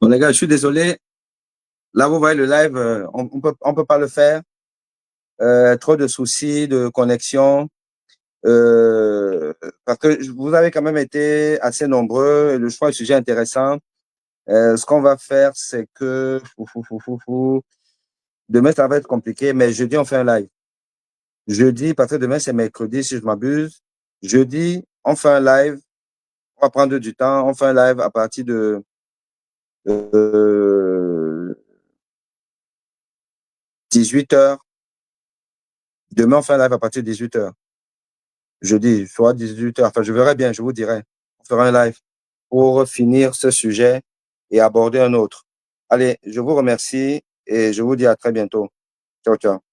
Bon, les gars, je suis désolé. Là, vous voyez le live, on peut pas le faire. Trop de soucis de connexion. Parce que vous avez quand même été assez nombreux. Je crois le sujet est intéressant. Ce qu'on va faire, c'est que demain, ça va être compliqué, mais jeudi, on fait un live. Jeudi, parce que demain, c'est mercredi, si je m'abuse. Jeudi, on fait un live. On va prendre du temps. On fait un live à partir de 18h. Demain, on fait un live à partir de 18h. Jeudi, soit 18h. Enfin, je verrai bien, je vous dirai. On fera un live pour finir ce sujet et aborder un autre. Allez, je vous remercie et je vous dis à très bientôt. Ciao, ciao.